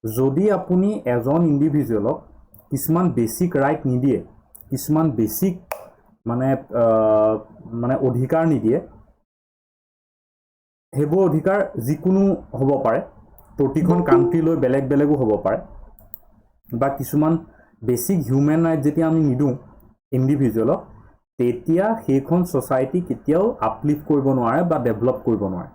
যদি আপুনি এজন ইণ্ডিভিজুৱেলক কিছুমান বেসিক ৰাইট নিদিয়ে, কিছুমান বেসিক মানে অধিকাৰ নিদিয়ে, সেইবোৰ অধিকাৰ যিকোনো হ'ব পাৰে, প্ৰতিখন কাণ্ট্ৰিলৈ বেলেগ বেলেগো হ'ব পাৰে, বা কিছুমান বেসিক হিউম্যান ৰাইট যেতিয়া আমি নিদিওঁ ইণ্ডিভিজুৱেলক, তেতিয়া সেইখন সোসাইটি কেতিয়াও আপলিফ্ট কৰিব নোৱাৰে বা ডেভেলপ কৰিব নোৱাৰে।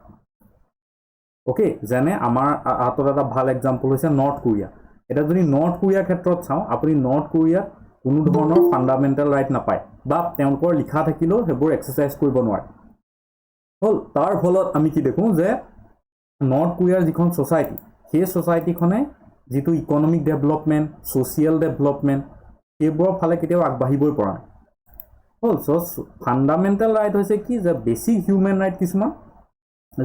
ওকে, যেনে আমাৰ হাতত এটা ভাল এক্সাম্পল হৈছে নৰ্থ কোৰিয়া। এটা যদি নৰ্থ কোৰিয়াৰ ক্ষেত্ৰত চাওঁ, আপুনি নৰ্থ কোৰিয়াত কোনো ধৰণৰ ফাণ্ডামেণ্টেল ৰাইট নাপায়, বা তেওঁলোকৰ লিখা থাকিলেও সেইবোৰ এক্সাৰচাইজ কৰিব নোৱাৰে। হল, তাৰ ফলত আমি কি দেখোঁ যে নৰ্থ কোৰিয়াৰ যিখন সোসাইটি, সেই সোসাইটিখনে যিটো ইকনমিক ডেভেলপমেণ্ট, ছ'চিয়েল ডেভেলপমেণ্ট, সেইবোৰৰ ফালে কেতিয়াও আগবাঢ়িবই পৰা নাই। হল, ফাণ্ডামেণ্টেল ৰাইট হৈছে কি, যে বেসিক হিউম্যান ৰাইট কিছুমান,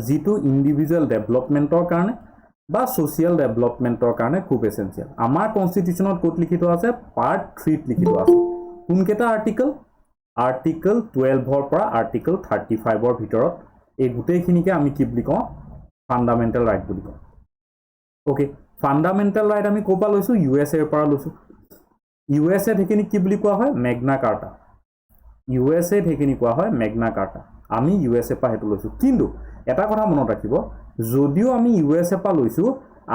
যিটো ইণ্ডিভিজুৱেল ডেভেলপমেণ্টৰ কাৰণে বা ছ'চিয়েল ডেভেলপমেণ্টৰ কাৰণে খুব এছেঞ্চিয়েল। আমাৰ কনষ্টিটিউশ্যনত ক'ত লিখিত আছে? পাৰ্ট 3ত লিখিত আছে। কোনকেইটা আৰ্টিকল? আৰ্টিকল 12ৰ পৰা আৰ্টিকল 35ৰ ভিতৰত এই গোটেইখিনিকে আমি কি বুলি কওঁ? ফাণ্ডামেণ্টেল ৰাইট বুলি কওঁ। ওকে, ফাণ্ডামেণ্টেল ৰাইট আমি ক'ৰ পৰা লৈছোঁ? USA ৰ পৰা লৈছোঁ। USA সেইখিনি কি বুলি কোৱা হয়? মেগনা কাৰ্টা। USA সেইখিনি কোৱা হয় মেগনা কাৰ্টা। আমি USA পৰা সেইটো লৈছোঁ। কিন্তু এটা কথা মনত ৰাখিব, যদিও আমি USA পৰা লৈছোঁ,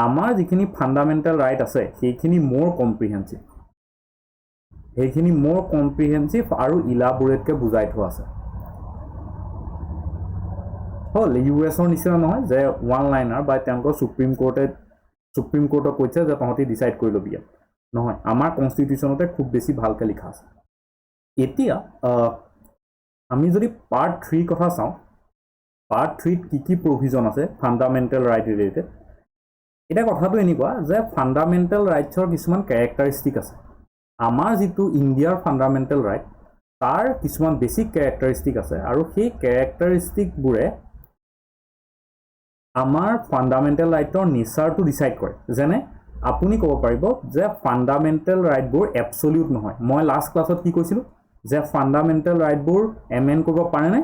আমাৰ যিখিনি ফাণ্ডামেণ্টেল ৰাইট আছে সেইখিনি মোৰ কম্প্ৰিহেনচিভ, আৰু ইলাবোৰেটকৈ বুজাই থোৱা আছে। হল, US-ৰ নিচিনা নহয় যে ওৱান লাইনাৰ বা তেওঁলোকৰ সুপ্ৰিম কোৰ্টে কৈছে যে তহঁতি ডিচাইড কৰি ল'বি। নহয়, আমাৰ কনষ্টিটিউশ্যনতে খুব বেছি ভালকৈ লিখা আছে। এতিয়া আমি যদি পাৰ্ট 3 কথা চাওঁ, পাৰ্ট 3ত কি প্ৰভিজন আছে ফাণ্ডামেণ্টেল ৰাইট ৰিলেটেড। এতিয়া কথাটো এনেকুৱা যে ফাণ্ডামেণ্টেল ৰাইটছৰ কিছুমান কেৰেক্টাৰিষ্টিক আছে। আমাৰ যিটো ইণ্ডিয়াৰ ফাণ্ডামেণ্টেল ৰাইট, তাৰ কিছুমান বেছিক কেৰেক্টাৰিষ্টিক আছে, আৰু সেই কেৰেক্টাৰিষ্টিকবোৰে আমাৰ ফাণ্ডামেণ্টেল ৰাইটৰ নেচাৰটো ডিচাইড কৰে। যেনে আপুনি ক'ব পাৰিব যে ফাণ্ডামেণ্টেল ৰাইটবোৰ এবছলিউট নহয়। মই লাষ্ট ক্লাছত কি কৈছিলোঁ যে ফাণ্ডামেণ্টেল ৰাইটবোৰ এমেণ্ড কৰিব পাৰেনে?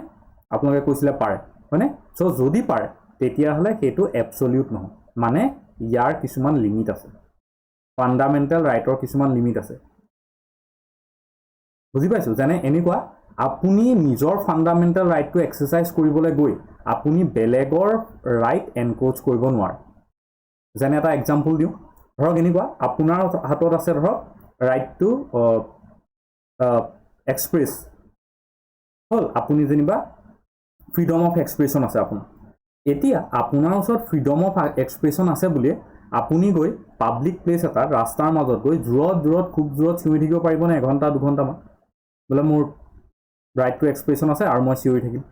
আপোনালোকে কৈছিলে পাৰে, হয়নে? চ' যদি পাৰে তেতিয়াহ'লে সেইটো এবছলিউট নহয়, মানে ইয়াৰ কিছুমান লিমিট আছে। ফাণ্ডামেণ্টেল ৰাইটৰ কিছুমান লিমিট আছে, বুজি পাইছোঁ? যেনে এনেকুৱা, আপুনি নিজৰ ফাণ্ডামেণ্টেল ৰাইটটো এক্সাৰচাইজ কৰিবলৈ গৈ আপুনি বেলেগৰ ৰাইট এনক্ৰ'চ কৰিব নোৱাৰে। যেনে এটা এক্সাম্পল দিওঁ, ধৰক এনেকুৱা, আপোনাৰ হাতত আছে ধৰক ৰাইট টু এক্সপ্ৰেছ। হ'ল, আপুনি যেনিবা ফ্ৰীডম অফ এক্সপ্ৰেছন আছে আপোনাৰ। এতিয়া আপোনাৰ ওচৰত ফ্ৰীডম অফ এক্সপ্ৰেছন আছে বুলি আপুনি গৈ পাব্লিক প্লেচ এটাত ৰাস্তাৰ মাজত গৈ জোৰত খুব জোৰত চিঞৰি থাকিব পাৰিবনে? এঘণ্টা দুঘণ্টামান বোলে মোৰ ৰাইট টু এক্সপ্ৰেছন আছে আৰু মই চিঞৰি থাকিম।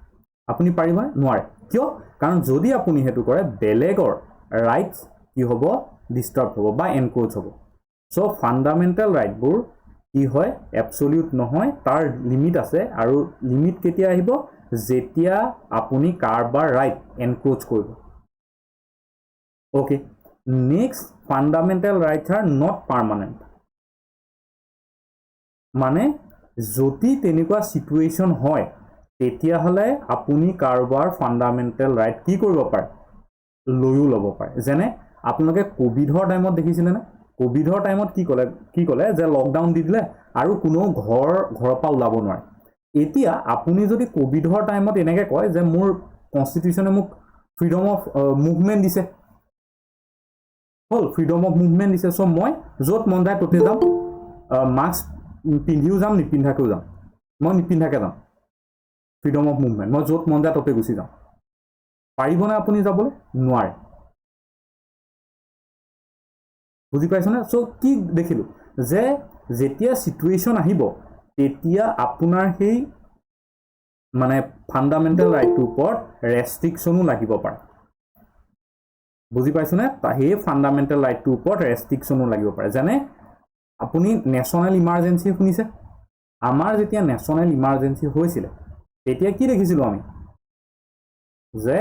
আপুনি পাৰিবনে? নোৱাৰে। কিয়? কাৰণ যদি আপুনি সেইটো কৰে, বেলেগৰ ৰাইটছ কি হ'ব? ডিষ্টাৰ্ব হ'ব বা এনক্ৰ'চ হ'ব। চ' ফাণ্ডামেণ্টেল ৰাইটবোৰ কি হয়? এবছলিউট নহয়, তাৰ লিমিট আছে। আৰু লিমিট কেতিয়া আহিব? যেতিয়া আপুনি কাৰোবাৰ ৰাইট এনক্ৰ'চ কৰিব। Okay, next, fundamental rights are not permanent. মানে যদি তেনেকুৱা চিটুৱেশ্যন হয়, তেতিয়াহ'লে আপুনি কাৰোবাৰ ফাণ্ডামেণ্টেল ৰাইট কি কৰিব পাৰে? লৈও ল'ব পাৰে। যেনে আপোনালোকে ক'ভিডৰ টাইমত দেখিছিলেনে? ক'ভিডৰ টাইমত কি ক'লে যে লকডাউন দি দিলে আৰু কোনেও ঘৰৰ পৰা ওলাব নোৱাৰে। এতিয়া আপুনি যদি ক'ভিডৰ টাইমত এনেকৈ কয় যে মোৰ কনষ্টিটিউশ্যনে মোক ফ্ৰীডম অফ মুভমেণ্ট দিছে, হ'ল, ফ্ৰীডম অফ মুভমেণ্ট দিছে, চ' মই য'ত মন যায় ত'তে যাম, মাস্ক পিন্ধিও যাম, নিপিন্ধাকৈও যাম, মই নিপিন্ধাকৈ যাম, ফ্ৰীডম অফ মুভমেণ্ট, মই য'ত মন যায় ত'তে গুচি যাম। পাৰিবনে আপুনি যাবলৈ? নোৱাৰে। বুজি পাইছেনে? চ' কি দেখিলোঁ যে যেতিয়া চিটুৱেশ্যন আহিব, তেতিয়া আপোনাৰ সেই মানে ফাণ্ডামেণ্টেল ৰাইটটোৰ ওপৰত ৰেষ্ট্ৰিকশ্যনো লাগিব পাৰে। বুজি পাইছেনে? সেই ফাণ্ডামেণ্টেল ৰাইটটোৰ ওপৰত ৰেষ্ট্ৰিকশ্যনো লাগিব পাৰে। যেনে আপুনি নেশ্যনেল ইমাৰ্জেঞ্চি শুনিছে? আমাৰ যেতিয়া নেশ্যনেল ইমাৰ্জেঞ্চি হৈছিলে, তেতিয়া কি দেখিছিলোঁ আমি? যে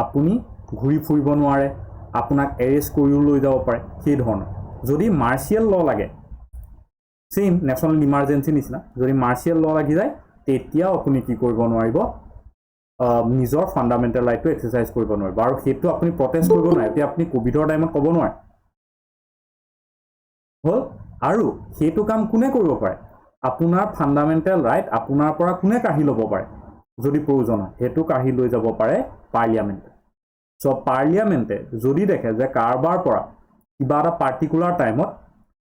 আপুনি ঘূৰি ফুৰিব নোৱাৰে, আপোনাক এৰেষ্ট কৰিও লৈ যাব পাৰে, সেই ধৰণৰ। যদি মাৰ্চিয়েল ল লাগে, ছেইম নেশ্যনেল ইমাৰ্জেঞ্চি নিচিনা, যদি মাৰ্চিয়েল ল লাগি যায়, তেতিয়াও আপুনি কি কৰিব নোৱাৰিব? নিজৰ ফাণ্ডামেণ্টেল ৰাইটটো এক্সাৰচাইজ কৰিব নোৱাৰিব। আৰু সেইটো আপুনি প্ৰটেষ্ট কৰিব নোৱাৰে। এতিয়া আপুনি ক'ভিডৰ টাইমত ক'ব নোৱাৰে হল আৰু সেইটো কাম কোনে কৰিব পাৰে আপোনাৰ ফান্ডামেন্টাল ৰাইট আপোনাৰ পৰা কোনে কাঢ়ি ল'ব পাৰে যদি প্ৰয়োজন হয় সেইটো কাঢ়ি লৈ যাব পাৰে পাৰ্লিয়ামেন্টে সো পাৰ্লিয়ামেন্টে যদি দেখে যে কাৰবাৰ পৰা কিবা এটা পাৰ্টিকুলাৰ টাইমত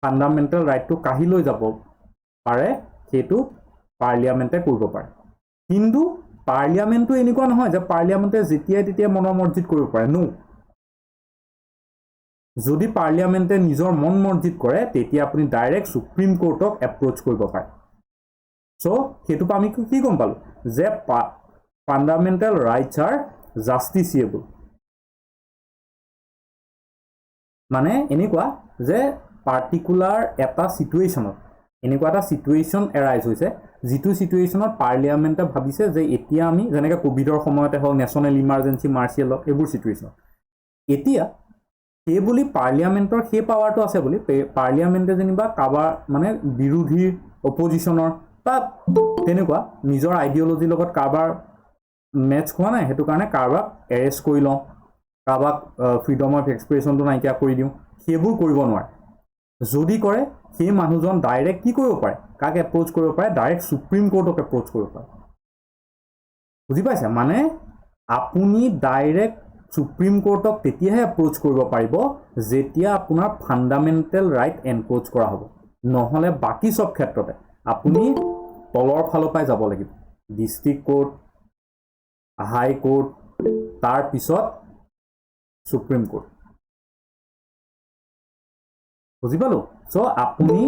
ফান্ডামেন্টাল ৰাইটটো কাঢ়ি লৈ যাব পাৰে সেইটো পাৰ্লিয়ামেন্টে কৰিব পাৰে কিন্তু পাৰ্লিয়ামেন্টটো এনেকুৱা নহয় যে পাৰ্লিয়ামেন্টে যেতিয়াই তেতিয়া মনৰ মৰ্জিত কৰিব পাৰে নো যদি পাৰ্লিয়ামেন্টে নিজৰ মন মৰ্জিত কৰে তেতিয়া আপুনি ডাইৰেক্ট সুপ্ৰিম কোৰ্টক এপ্ৰোচ কৰিব পাৰে সো সেইটো আমি কি গম পালো যে ফান্ডামেন্টাল ৰাইটস আৰ জাস্টিসিয়েবল মানে এনেকুৱা যে পাৰ্টিকুলাৰ এটা সিচুৱেশনত এনেকুৱা এটা সিচুৱেশন এৰাইজ হৈছে যেটো সিচুৱেশনত পাৰ্লিয়ামেন্টে ভাবিছে যে এতিয়া আমি যেনেকৈ কোভিডৰ সময়তে হল নেশনাল ইমাৰ্জেন্সি মাৰ্শিয়েল ল এবোৰ সিচুৱেশন এতিয়া এই বুলি পাৰ্লিয়ামেন্টৰ সেই পাৱাৰটো আছে বুলি পাৰ্লিয়ামেন্টে যেনিবা কাবাৰ মানে বিৰোধী অপজিশনৰ বা তেনেকুৱা নিজৰ আইডিঅলজিৰ লগত কাবাৰ মেচ হোৱা নাই হেতু কাৰণে কাৰবাক এৰেষ্ট কৰি লওঁ কাবাক ফ্ৰীডম অফ এক্সপ্ৰেছনটো নাইকিয়া কৰি দিওঁ সেইবোৰ কৰিব নোৱাৰে যদি কৰে সেই মানুহজন ডাইৰেক্ট কি কৰিব পাৰে কাক এপ্ৰোচ কৰিব পাৰে ডাইৰেক্ট সুপ্ৰিম কোৰ্টক এপ্ৰোচ কৰিব পাৰে বুজি পাইছে মানে আপুনি ডাইৰেক্ট সুপ্ৰিম কোৰ্টক তেতিয়াহে এপ্ৰোচ কৰিব পাৰিব যেতিয়া আপোনাৰ ফান্ডামেন্টাল ৰাইট এনক্ৰোচ কৰা হ'ব নহলে বাকি সব ক্ষেত্ৰতে আপুনি তলৰ ফালৰ পাই যাব লাগিব ডিস্ট্ৰিক্ট কোৰ্ট হাই কোৰ্ট তাৰ পিছত সুপ্ৰিম কোৰ্ট বুজি পালো সো আপুনি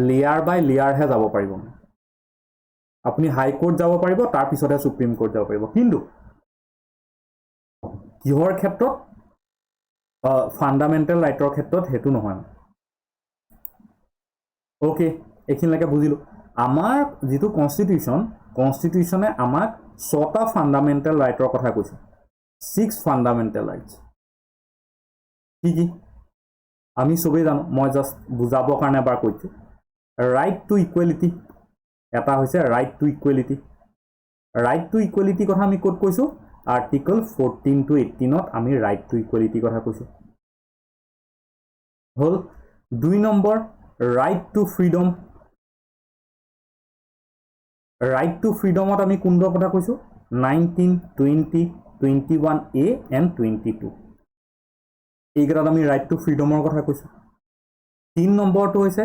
লেয়াৰ বাই লেয়াৰ হে যাব পাৰিব আপুনি হাই কোৰ্ট যাব পাৰিব তাৰ পিছতহে সুপ্ৰিম কোৰ্ট যাব পাৰিব কিন্তু কিহৰ ক্ষেত্ৰত ফান্ডামেন্টাল ৰাইটৰ ক্ষেত্ৰত হেতু নহয় ওকে এখিনলৈকে বুজিলো আমাৰ যেটো কনস্টিটিউশনে আমাক 6টা ফান্ডামেন্টাল ৰাইটৰ কথা কৈছে 6 ফান্ডামেন্টাল ৰাইটস কি আমি সবেই জানো মই জাস্ট বুজাবৰ কাৰণে এবাৰ কৈছো ৰাইট টু ইকুৱেলিটি এটা হৈছে ৰাইট টু ইকুৱেলিটি কথা আমি ক'ত কৈছো আৰ্টিকল 14 to 18 ত আমি ৰাইট টু ইকুৱেলিটি কথা কৈছো হল 2 নম্বৰ ৰাইট টু ফ্ৰীডমত আমি কোনটো কথা কৈছো 19 20 21A and 22 এইকেইটাত আমি ৰাইট টু ফ্ৰীডমৰ কথা কৈছো 3 নম্বৰটো হৈছে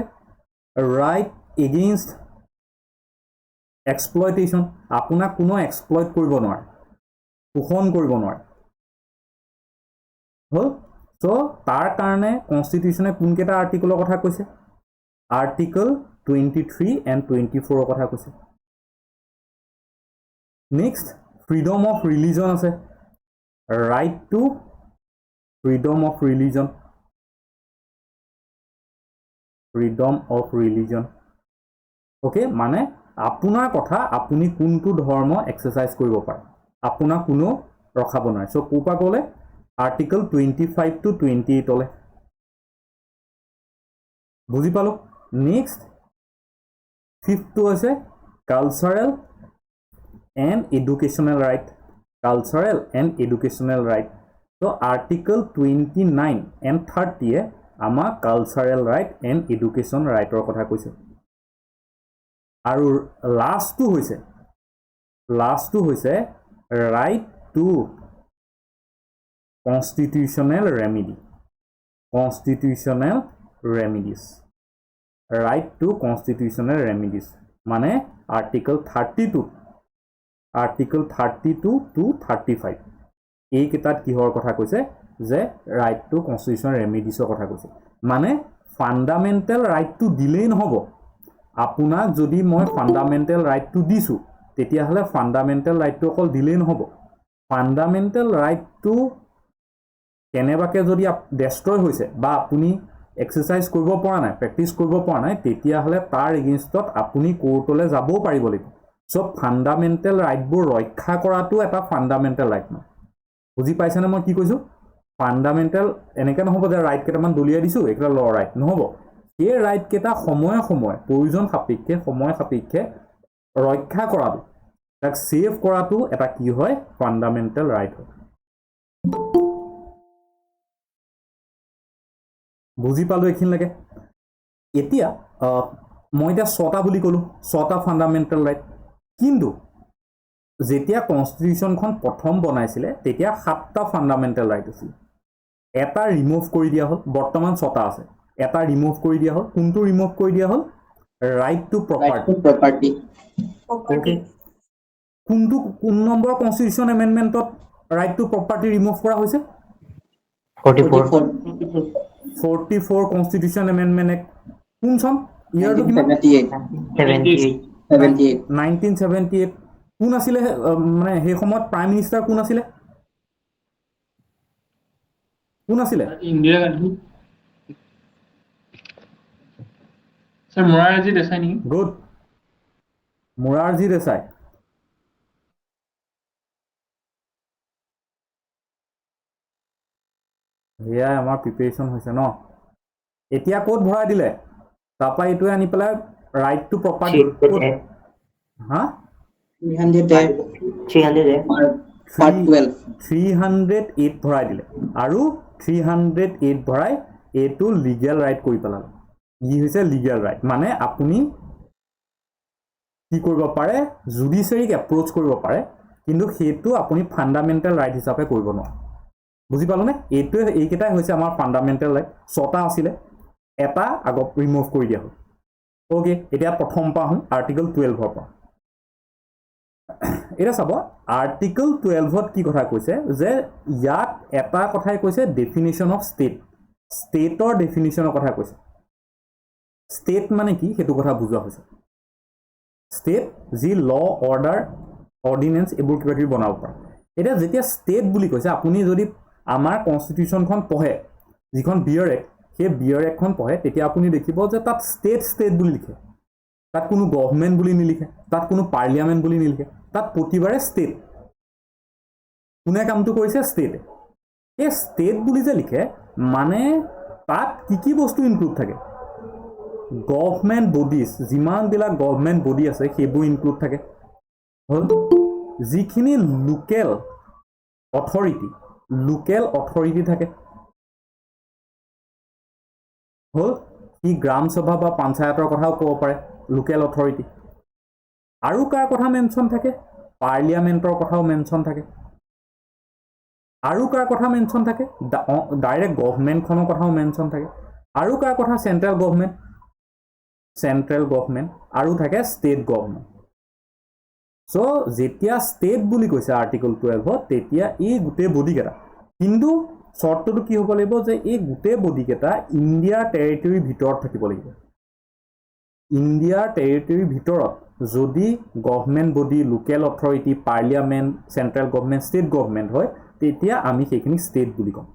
ৰাইট এগেইনষ্ট এক্সপ্লইটেশন আপোনাক কোনো এক্সপ্লইট কৰিব নোৱাৰে শোষণ কৰিব নোৱাৰে হল সো তাৰ কাৰণে কনস্টিটিউশনে কোনকেইটা আৰ্টিকলৰ কথা কৈছে আৰ্টিকল 23 and 24 ৰ কথা কৈছে নেক্সট ফ্ৰীডম অফ ৰিলিজন আছে right to freedom of religion okay মানে আপোনাৰ কথা আপুনি কোনটো ধৰ্ম এক্সাৰসাইজ কৰিব পাৰে আপোনাক কোনো ৰখাব নোৱাৰে সো কোপা ক'লে আৰ্টিকল 25 to 28 লে বুজি পালো নেক্সট ফিফথটো আছে cultural and educational right So Article 29 and 30 আমাৰ কালচাৰেল ৰাইট এণ্ড এডুকেশ্যন ৰাইটৰ কথা কৈছে আৰু লাষ্টটো হৈছে ৰাইট টু কনষ্টিটিউচনেল ৰেমিডিজ মানে আৰ্টিকল 32 to 35 এই কিতাত কিহৰ কথা কৈছে যে ৰাইট টু কনষ্টিটিউচনেল ৰেমিডিছৰ কথা কৈছে মানে ফান্ডামেন্টাল ৰাইটটো দিলেই নহব আপোনাক যদি মই ফান্ডামেন্টাল ৰাইটটো দিছো তেতিয়া হলে ফান্ডামেন্টাল ৰাইটটো অকল দিলেই নহব ফান্ডামেন্টাল ৰাইটটো কেনেবাকে যদি ডেষ্ট্ৰয় হৈছে বা আপুনি এক্সাৰসাইজ কৰিব পৰা নাই প্ৰেক্টিস কৰিব পৰা নাই তেতিয়া হলে তাৰ এগেইনষ্টত আপুনি কোৰ্টলৈ যাবও পাৰিব লাগিব সব ফান্ডামেন্টাল ৰাইটবোৰ ৰক্ষা কৰাটো এটা ফান্ডামেন্টাল ৰাইট ন বুজি পাইছানে মই কি কৈছো ফান্ডামেন্টাল এনেকে নহব যে ৰাইট কেইটামান দলিয়াই দিছো এটা ল ৰাইট নহব এই ৰাইট কেইটা সময় প্ৰয়োজন সাপেক্ষে ৰক্ষা কৰাটো তাক সেভ কৰাটো এটা কি হয় ফান্ডামেন্টাল ৰাইট হয় বুজি পালো এখিনলৈকে এতিয়া মই এতিয়া 6টা বুলি ক'লো 6টা ফাণ্ডামেণ্টেল ৰাইট কিন্তু যেতিয়া কনষ্টিটিউশ্যনখন প্ৰথম বনাইছিলে তেতিয়া 7টা ফাণ্ডামেণ্টেল ৰাইট আছিল এটা ৰিমুভ কৰি দিয়া হ'ল বৰ্তমান 6টা আছে এটা ৰিমুভ কৰি দিয়া হ'ল কোনটো ৰিমুভ কৰি দিয়া হ'ল ৰাইট টু প্ৰপাৰ্টি ওকে কোন নম্বৰ কনষ্টিটিউশ্যন এমেণ্ডমেণ্টত ৰাইট টু প্ৰপাৰ্টি ৰিমুভ কৰা হৈছে 44 কনষ্টিটিউশ্যন এমেণ্ডমেণ্ট এক্ট কোন চন ইয়াৰটো কিমান 1978 কোন আছিলে মানে সেই সময়ত প্ৰাইম মিনিষ্টাৰ কোন আছিলে ইন্দিৰা গান্ধী স্যাৰ মোৰাৰজি দেশাই নেকি গুড মোৰাৰজী দেশাই সেয়াই আমাৰ প্ৰিপেৰেশ্যন হৈছে ন এতিয়া ক'ত ভৰাই দিলে তাৰপৰা এইটোৱে আনি পেলাই ৰাইট টু প্ৰপাৰ্টি হা 308 ভৰাই দিলে আৰু 308 ভৰাই এইটো লিগেল ৰাইট কৰি পেলালে ই হৈছে লিগেল ৰাইট মানে আপুনি কি কৰিব পাৰে জুডিচিয়াৰীক এপ্ৰ'চ কৰিব পাৰে কিন্তু সেইটো আপুনি ফাণ্ডামেণ্টেল ৰাইট হিচাপে কৰিব নোৱাৰে বুজি পালোনে এইটোৱে এইকেইটাই হৈছে আমাৰ ফাণ্ডামেণ্টেল ৰাইট 6টা আছিলে এটা আগত ৰিমুভ কৰি দিয়া হ'ল ওকে এতিয়া প্ৰথম পৰা আহোঁ আৰ্টিকল 12ৰ পৰা এটা চাব আৰ্টিকল 12ত কি কথা কৈছে যে ইয়াত এটা কথাই কৈছে ডেফিনিশ্যন অফ ষ্টেটৰ ডেফিনিশ্যনৰ কথা কৈছে ষ্টেট মানে কি সেইটো কথা বুজোৱা হৈছে ষ্টেট যি ল অৰ্ডাৰ অৰ্ডিনেন্স এইবোৰ কিবা কিবি বনাব পাৰে এতিয়া যেতিয়া ষ্টেট বুলি কৈছে আপুনি যদি আমাৰ কনষ্টিটিউশ্যনখন পঢ়ে যিখন বিয়াৰ এক্ট সেই বিয়াৰ এক্টখন পঢ়ে তেতিয়া আপুনি দেখিব যে তাত ষ্টেট বুলি লিখে তাত কোনো গভৰ্ণমেণ্ট বুলি নিলিখে তাত কোনো পাৰ্লিয়ামেণ্ট বুলি নিলিখে তাত প্ৰতিবাৰে ষ্টেট কোনে কামটো কৰিছে ষ্টেটে এই ষ্টেট বুলি যে লিখে মানে তাত কি বস্তু ইনক্লুড থাকে গভৰ্ণমেণ্ট বডিজ যিমানবিলাক গভৰ্ণমেণ্ট বডি আছে সেইবোৰ ইনক্লুড থাকে হ'ল যিখিনি লোকেল অথৰিটি থাকে হ'ল ই গ্ৰাম সভা বা পঞ্চায়তৰ কথাও ক'ব পাৰে লোকেল অথৰিটি আৰু কাৰ কথা মেনশ্যন থাকে পাৰ্লিয়ামেণ্টৰ কথাও মেনশ্যন থাকে আৰু কাৰ কথা মেনশ্যন থাকে ডাইৰেক্ট গভৰ্ণমেণ্টখনৰ কথাও মেনশ্যন থাকে আৰু কাৰ কথা চেণ্ট্ৰেল গভৰ্ণমেণ্ট আৰু থাকে ষ্টেট গভৰ্ণমেণ্ট চ' যেতিয়া ষ্টেট বুলি কৈছে আৰ্টিকল 12ত তেতিয়া এই গোটেই বডিকেইটা কিন্তু চৰ্তটো কি হ'ব লাগিব যে এই গোটেই বডিকেইটা ইণ্ডিয়াৰ টেৰিটৰীৰ ভিতৰত থাকিব লাগিব ইণ্ডিয়াৰ টেৰিটৰীৰ ভিতৰত যদি government body local authority parliament central government state government হয় তেতিয়া আমি সেইখিনি ষ্টেট বুলি ক'ম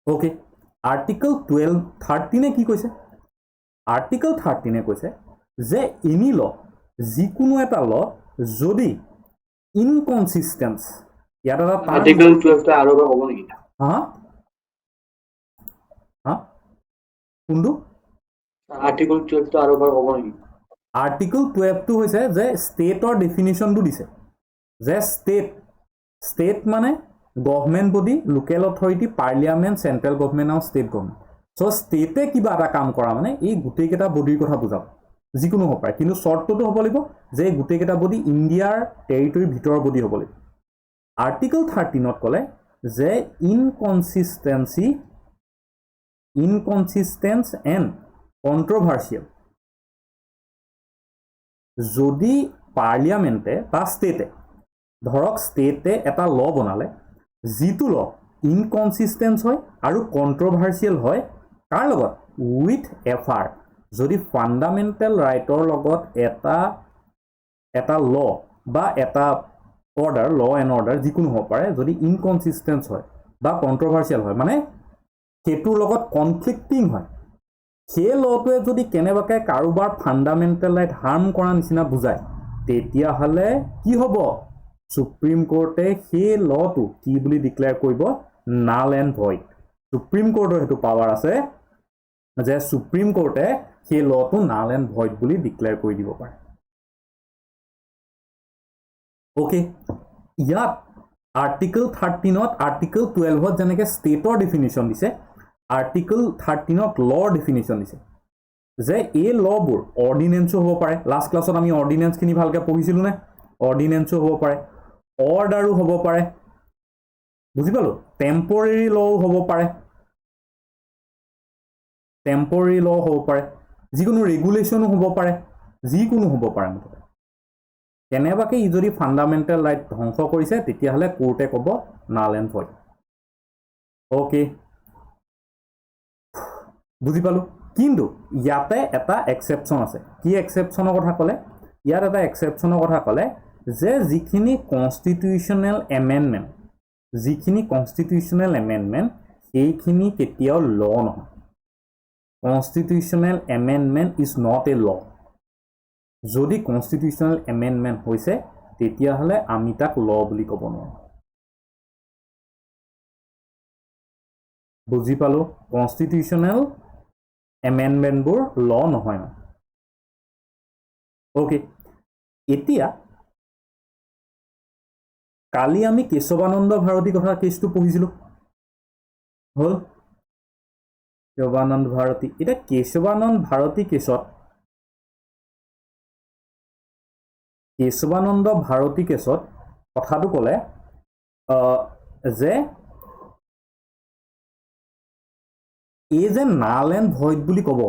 ওকে আৰ্টিকল 13 কি কৈছে আৰ্টিকল 13 কৈছে যে এনি ল যিকোনো এটা ল যদি ইনকনসিস্টেন্স ইয়াত এটা আৰ্টিকল 12 টা আৰু হ'ব নেকি হা কোনটো আৰ্টিকল 12 টা আৰু হ'ব নেকি আৰ্টিকল 12 টো হৈছে যে ষ্টেটৰ ডেফিনিশ্যনটো দিছে যে ষ্টেট মানে government body local authority parliament central government আৰু ষ্টেট গভৰ্ণমেণ্ট চ' ষ্টেটে কিবা এটা কাম কৰা মানে এই গোটেইকেইটা বডিৰ কথা বুজাব যিকোনো হ'ব পাৰে কিন্তু চৰ্তটো হ'ব লাগিব যে গোটেইকেইটা বডি ইণ্ডিয়াৰ টেৰিটৰীৰ ভিতৰৰ বডি হ'ব লাগিব আৰ্টিকল 13ত ক'লে যে ইনকনসিস্টেন্স এণ্ড কণ্ট্ৰভাৰ্চিয়েল যদি পাৰ্লিয়ামেণ্টে বা ষ্টেটে ধৰক ষ্টেটে এটা ল বনালে যিটো ল ইনকনসিস্টেন্স হয় আৰু কণ্ট্ৰভাৰ্চিয়েল হয় কাৰ লগত উইথ এফআৰ যদি ফাণ্ডামেণ্টেল ৰাইটৰ লগত এটা ল বা এটা অৰ্ডাৰ ল এণ্ড অৰ্ডাৰ যিকোনো হ'ব পাৰে যদি ইনকনসিস্টেন্স হয় বা কণ্ট্ৰভাৰ্চিয়েল হয় মানে সেইটোৰ লগত কনফ্লিক্টিং হয় সেই লটোৱে যদি কেনেবাকৈ কাৰোবাৰ ফাণ্ডামেণ্টেল ৰাইট হাৰ্ম কৰা নিচিনা বুজায় তেতিয়াহ'লে কি হ'ব সুপ্ৰিম কোৰ্টে সেই লটো কি বুলি ডিক্লেয়াৰ কৰিব নাল এণ্ড ভইড সুপ্ৰিম কোৰ্টৰ সেইটো পাৱাৰ আছে যে সুপ্ৰিম কোৰ্টে সেই লটো নাল এণ্ড ভইড বুলি ডিক্লেয়াৰ কৰি দিব পাৰে ওকে ইয়াত আৰ্টিকল 13ত আৰ্টিকল 12ত যেনেকৈ ষ্টেটৰ ডেফিনিশ্যন দিছে আৰ্টিকল 13ত লৰ ডেফিনিশ্যন দিছে যে এই লবোৰ অৰ্ডিনেন্সো হ'ব পাৰে লাষ্ট ক্লাছত আমি অৰ্ডিনেন্সখিনি ভালকৈ পঢ়িছিলোঁ নে অৰ্ডিনেন্সো হ'ব পাৰে অৰ্ডাৰো হ'ব পাৰে বুজি পালোঁ টেম্পৰেৰী লও হ'ব পাৰে টেম্পৰেৰী ল হ'ব পাৰে যিকোনো ৰেগুলেশ্যনো হ'ব পাৰে যিকোনো হ'ব পাৰে মুঠতে কেনেবাকৈ ই যদি ফাণ্ডামেণ্টেল ৰাইট ধ্বংস কৰিছে তেতিয়াহ'লে কোৰ্টে ক'ব নাল এণ্ড ভইড অ'কে বুজি পালোঁ কিন্তু ইয়াতে এটা এক্সেপশ্যন আছে কি এক্সেপশ্যনৰ কথা ক'লে ইয়াত এটা এক্সেপশ্যনৰ কথা ক'লে যে যিখিনি কনষ্টিটিউশ্যনেল এমেণ্ডমেণ্ট সেইখিনি কেতিয়াও ল নহয় constitutional amendment is not a ল যদি কনষ্টিটিউশ্যনেল এমেণ্ডমেণ্ট হৈছে তেতিয়াহ'লে আমি তাক ল বুলি ক'ব নোৱাৰোঁ বুজি পালোঁ কনষ্টিটিউশ্যনেল এমেণ্ডমেণ্টবোৰ ল নহয় মানে অ'কে এতিয়া কালি আমি কেশৱানন্দ ভাৰতী কথা কেছটো পঢ়িছিলোঁ হ'ল কেশৱানন্দ ভাৰতী এতিয়া কেশৱানন্দ ভাৰতী কেছত কথাটো ক'লে যে এই যে নাল এণ্ড ভইড বুলি ক'ব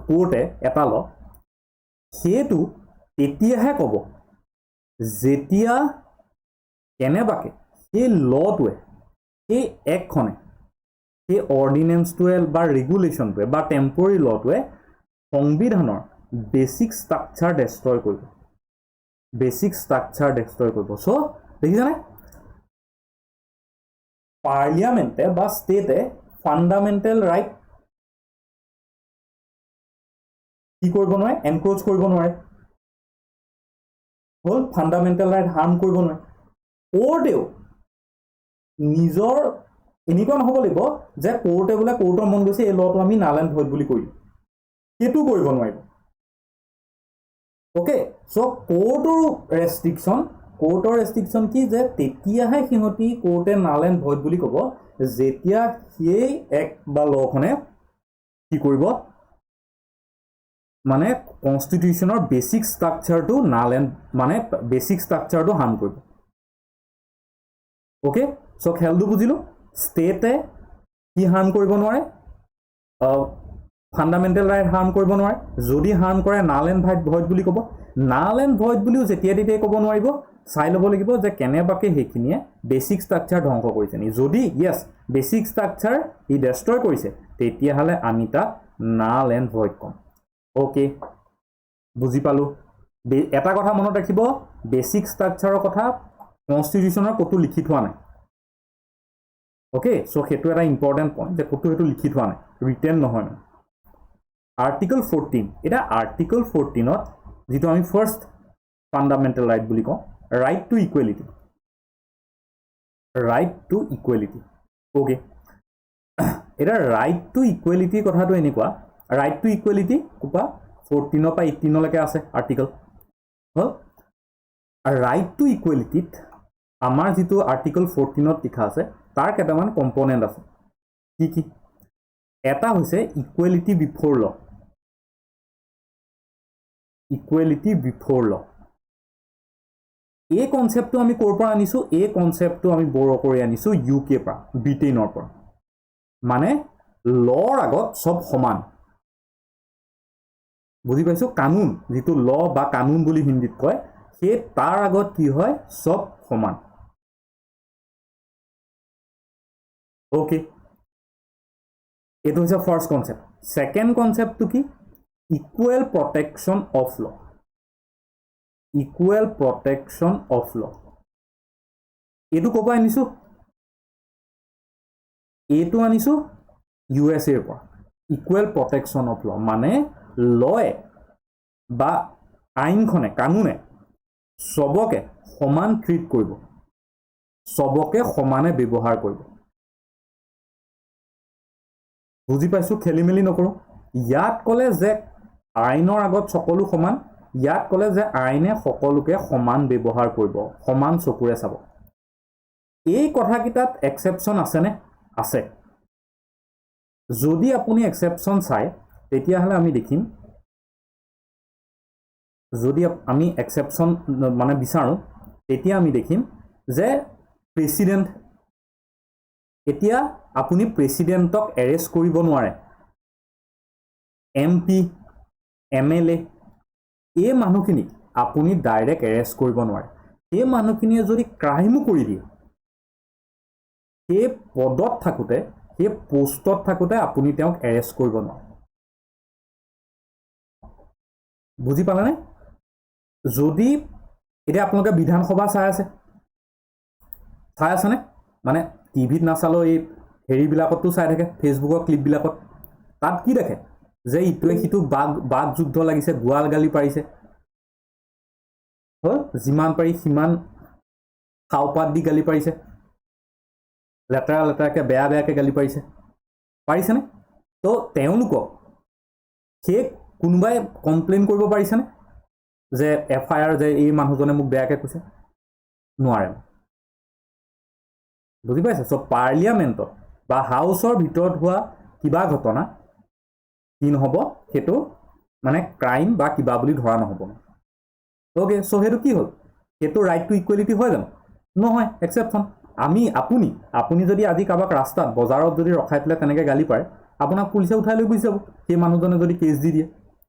কোৰ্টে এটা ল সেইটো তেতিয়াহে ক'ব যেতিয়া কেনেবাকৈ সেই লটোৱে সেই একখনে সেই অৰ্ডিনেন্সটোৱে বা ৰেগুলেশ্যনটোৱে বা টেম্পৰেৰী লটোৱে সংবিধানৰ বেচিক ষ্ট্ৰাকচাৰ ডেষ্ট্ৰয় কৰিব চ' দেখিছানে পাৰ্লিয়ামেণ্টে বা ষ্টেটে ফাণ্ডামেণ্টেল ৰাইট কি কৰিব নোৱাৰে এনক্ৰ'চ কৰিব নোৱাৰে হ'ল ফাণ্ডামেণ্টেল ৰাইট হাৰ্ম কৰিব নোৱাৰে কোৰ্টেও নিজৰ এনেকুৱা নহ'ব লাগিব যে কোৰ্টে বোলে কোৰ্টৰ মন গৈছে এই লটো আমি নাল এণ্ড ভইড বুলি কৰিলোঁ সেইটো কৰিব নোৱাৰিব অ'কে চ' কোৰ্টৰ ৰেষ্ট্ৰিকশ্যন কি যে তেতিয়াহে সিহঁতি কোৰ্টে নাল এণ্ড ভইড বুলি ক'ব যেতিয়া সেই এক বা লখনে কি কৰিব মানে কনষ্টিটিউশ্যনৰ বেচিক ষ্ট্ৰাকচাৰটো হাৰ্ম কৰিব অ'কে চ' খেলটো বুজিলোঁ ষ্টেটে কি হাৰ্ম কৰিব নোৱাৰে ফাণ্ডামেণ্টেল ৰাইট হাৰ্ম কৰিব নোৱাৰে যদি হাৰ্ম কৰে নাল এণ্ড ভইড বুলি ক'ব নাল এণ্ড ভইড বুলিও যেতিয়া তেতিয়াই ক'ব নোৱাৰিব চাই ল'ব লাগিব যে কেনেবাকৈ সেইখিনিয়ে বেচিক ষ্ট্ৰাকচাৰ ধ্বংস কৰিছে নি যদি য়েছ বেচিক ষ্ট্ৰাকচাৰ ই ডেষ্ট্ৰয় কৰিছে তেতিয়াহ'লে আমি তাক নাল এণ্ড ভইড ক'ম অ'কে বুজি পালোঁ এটা কথা মনত ৰাখিব বেচিক ষ্ট্ৰাকচাৰৰ কথা কনষ্টিটিউশ্যনৰ ক'তো লিখি থোৱা নাই অ'কে চ' সেইটো এটা ইম্পৰ্টেণ্ট পইণ্ট যে ক'তো সেইটো লিখি থোৱা নাই ৰিটেন নহয় আৰ্টিকল 14 এতিয়া আৰ্টিকল 14ত যিটো আমি ফাৰ্ষ্ট ফাণ্ডামেণ্টেল ৰাইট বুলি কওঁ ৰাইট টু ইকুৱেলিটি অ'কে এতিয়া ৰাইট টু ইকুৱেলিটিৰ কথাটো এনেকুৱা ৰাইট টু ইকুৱেলিটি কোপা 14 পৰা 18লৈকে আছে আৰ্টিকল হ'ল ৰাইট টু ইকুৱেলিটিত আমাৰ যিটো আৰ্টিকল 14ত লিখা আছে তাৰ কেইটামান কম্পনেণ্ট আছে কি এটা হৈছে ইকুৱেলিটি বিফৰ ল এই কনচেপ্টটো আমি ক'ৰ পৰা আনিছোঁ এই কনচেপ্টটো আমি বড়ো কৰি আনিছোঁ UK পৰা ব্ৰিটেইনৰ পৰা মানে লৰ আগত চব সমান বুজি পাইছোঁ কানুন যিটো ল বা কানুন বুলি হিন্দীত কয় সেই তাৰ আগত কি হয় চব সমান অ'কে এইটো হৈছে ফাৰ্ষ্ট কনচেপ্ট ছেকেণ্ড কনচেপ্টটো কি ইকুৱেল প্ৰটেকশ্যন অফ ল এইটো ক'ৰ পৰা আনিছোঁ এইটো আনিছোঁ USAৰ পৰা ইকুৱেল প্ৰটেকশ্যন অফ ল মানে লয়ে বা কানুনে চবকে সমান ট্ৰিট কৰিব চবকে সমানে ব্যৱহাৰ কৰিব বুজি পাইছোঁ খেলি মেলি নকৰোঁ ইয়াত ক'লে যে আইনৰ আগত সকলো সমান ইয়াত ক'লে যে আইনে সকলোকে সমান ব্যৱহাৰ কৰিব সমান চকুৰে চাব এই কথাকেইটাত এক্সেপশ্যন আছেনে আছে যদি আপুনি এক্সেপশ্যন চায় তেতিয়াহ'লে আমি দেখিম যদি আমি এক্সেপশ্যন মানে বিচাৰোঁ তেতিয়া আমি দেখিম যে প্ৰেচিডেণ্ট এতিয়া আপুনি প্ৰেচিডেণ্টক এৰেষ্ট কৰিব নোৱাৰে MP MLA এই মানুহখিনিক আপুনি ডাইৰেক্ট এৰেষ্ট কৰিব নোৱাৰে এই মানুহখিনিয়ে যদি ক্ৰাইমো কৰি দিয়ে সেই পদত থাকোঁতে সেই পোষ্টত থাকোঁতে আপুনি তেওঁক এৰেষ্ট কৰিব নোৱাৰে বুজি পালেনে যদি এতিয়া আপোনালোকে বিধানসভা চাই আছেনে মানে টিভিত নাচালেও এই হেৰিবিলাকতো চাই থাকে ফেচবুকৰ ক্লিপবিলাকত তাত কি দেখে যে ইটোৱে সিটো বাঘ যুদ্ধ লাগিছে গোৱাল গালি পাৰিছে হ'ল যিমান পাৰি সিমান খাওপাত দি গালি পাৰিছে লেতেৰাকৈ বেয়াকৈ গালি পাৰিছেনে তো তেওঁলোকক সেই কোনোবাই কমপ্লেইন কৰিব পাৰিছেনে যে FIR যে এই মানুহজনে মোক বেয়াকৈ কৈছে নোৱাৰে বুজি পাইছে চ' পাৰ্লিয়ামেণ্টত বা হাউচৰ ভিতৰত হোৱা কিবা ঘটনা কি নহ'ব সেইটো মানে ক্ৰাইম বা কিবা বুলি ধৰা নহ'ব অ'কে চ' সেইটো কি হ'ল সেইটো ৰাইট টু ইকুৱেলিটি হয় জানো নহয় এক্সেপশ্যন আপুনি যদি আজি কাৰোবাক ৰাস্তাত বজাৰত যদি ৰখাই পেলাই তেনেকৈ গালি পাৰে আপোনাক পুলিচে উঠাই লৈ গুচি যাব সেই মানুহজনে যদি কেছ দি দিয়ে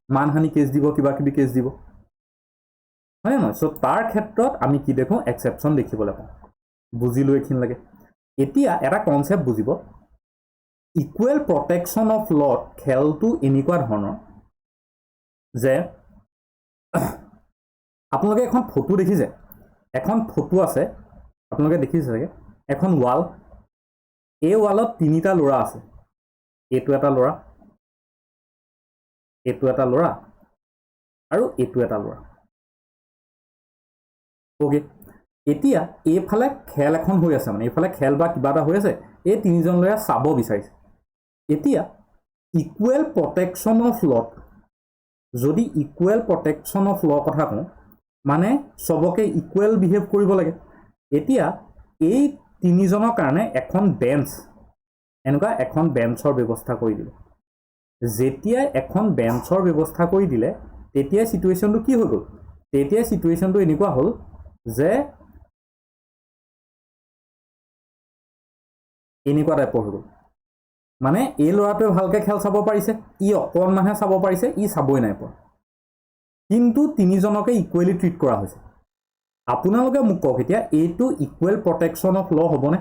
মানহানি কেছ দিব কিবা কিবি কেছ দিব হয় নহয় চ' তাৰ ক্ষেত্ৰত আমি কি দেখোঁ এক্সেপশ্যন দেখিবলৈ পাওঁ বুজিলোঁ এইখিনিলৈকে এতিয়া এটা কনচেপ্ট বুজিব ইকুৱেল প্ৰটেকশ্যন অফ লত খেলটো এনেকুৱা ধৰণৰ যে আপোনালোকে এখন ফটো দেখিছে এখন ফটো আছে আপোনালোকে দেখিছে চাগে এখন ৱাল এই ৱালত তিনিটা ল'ৰা আছে এইটো এটা ল'ৰা এইটো এটা ল'ৰা আৰু এইটো এটা ল'ৰা অ'কে এতিয়া এইফালে খেল এখন হৈ আছে মানে এইফালে খেল বা কিবা এটা হৈ আছে এই তিনিজন ল'ৰাই চাব বিচাৰিছে এতিয়া ইকুৱেল প্ৰটেকশ্যন অফ লত যদি ইকুৱেল প্ৰটেকশ্যন অফ ল কথা কওঁ মানে চবকে ইকুৱেল বিহেভ কৰিব লাগে এতিয়া এই তিনিজনৰ কাৰণে এখন বেঞ্চ এনেকুৱা এখন বেঞ্চৰ ব্যৱস্থা কৰি দিলে যেতিয়া এখন বেঞ্চৰ ব্যৱস্থা কৰি দিলে তেতিয়া চিটুৱেশ্যনটো কি হৈ গ'ল তেতিয়া চিটুৱেশ্যনটো এনেকুৱা হ'ল যে এনেকুৱা টাইপৰ হৈ গ'ল মানে এই ল'ৰাটোৱে ভালকৈ খেল চাব পাৰিছে ই অকণমানহে চাব পাৰিছে ই চাবই নাই পৰা কিন্তু তিনিজনকে ইকুৱেলি ট্ৰিট কৰা হৈছে আপোনালোকে মোক কওক এতিয়া এইটো ইকুৱেল প্ৰটেকশ্যন অফ ল হ'বনে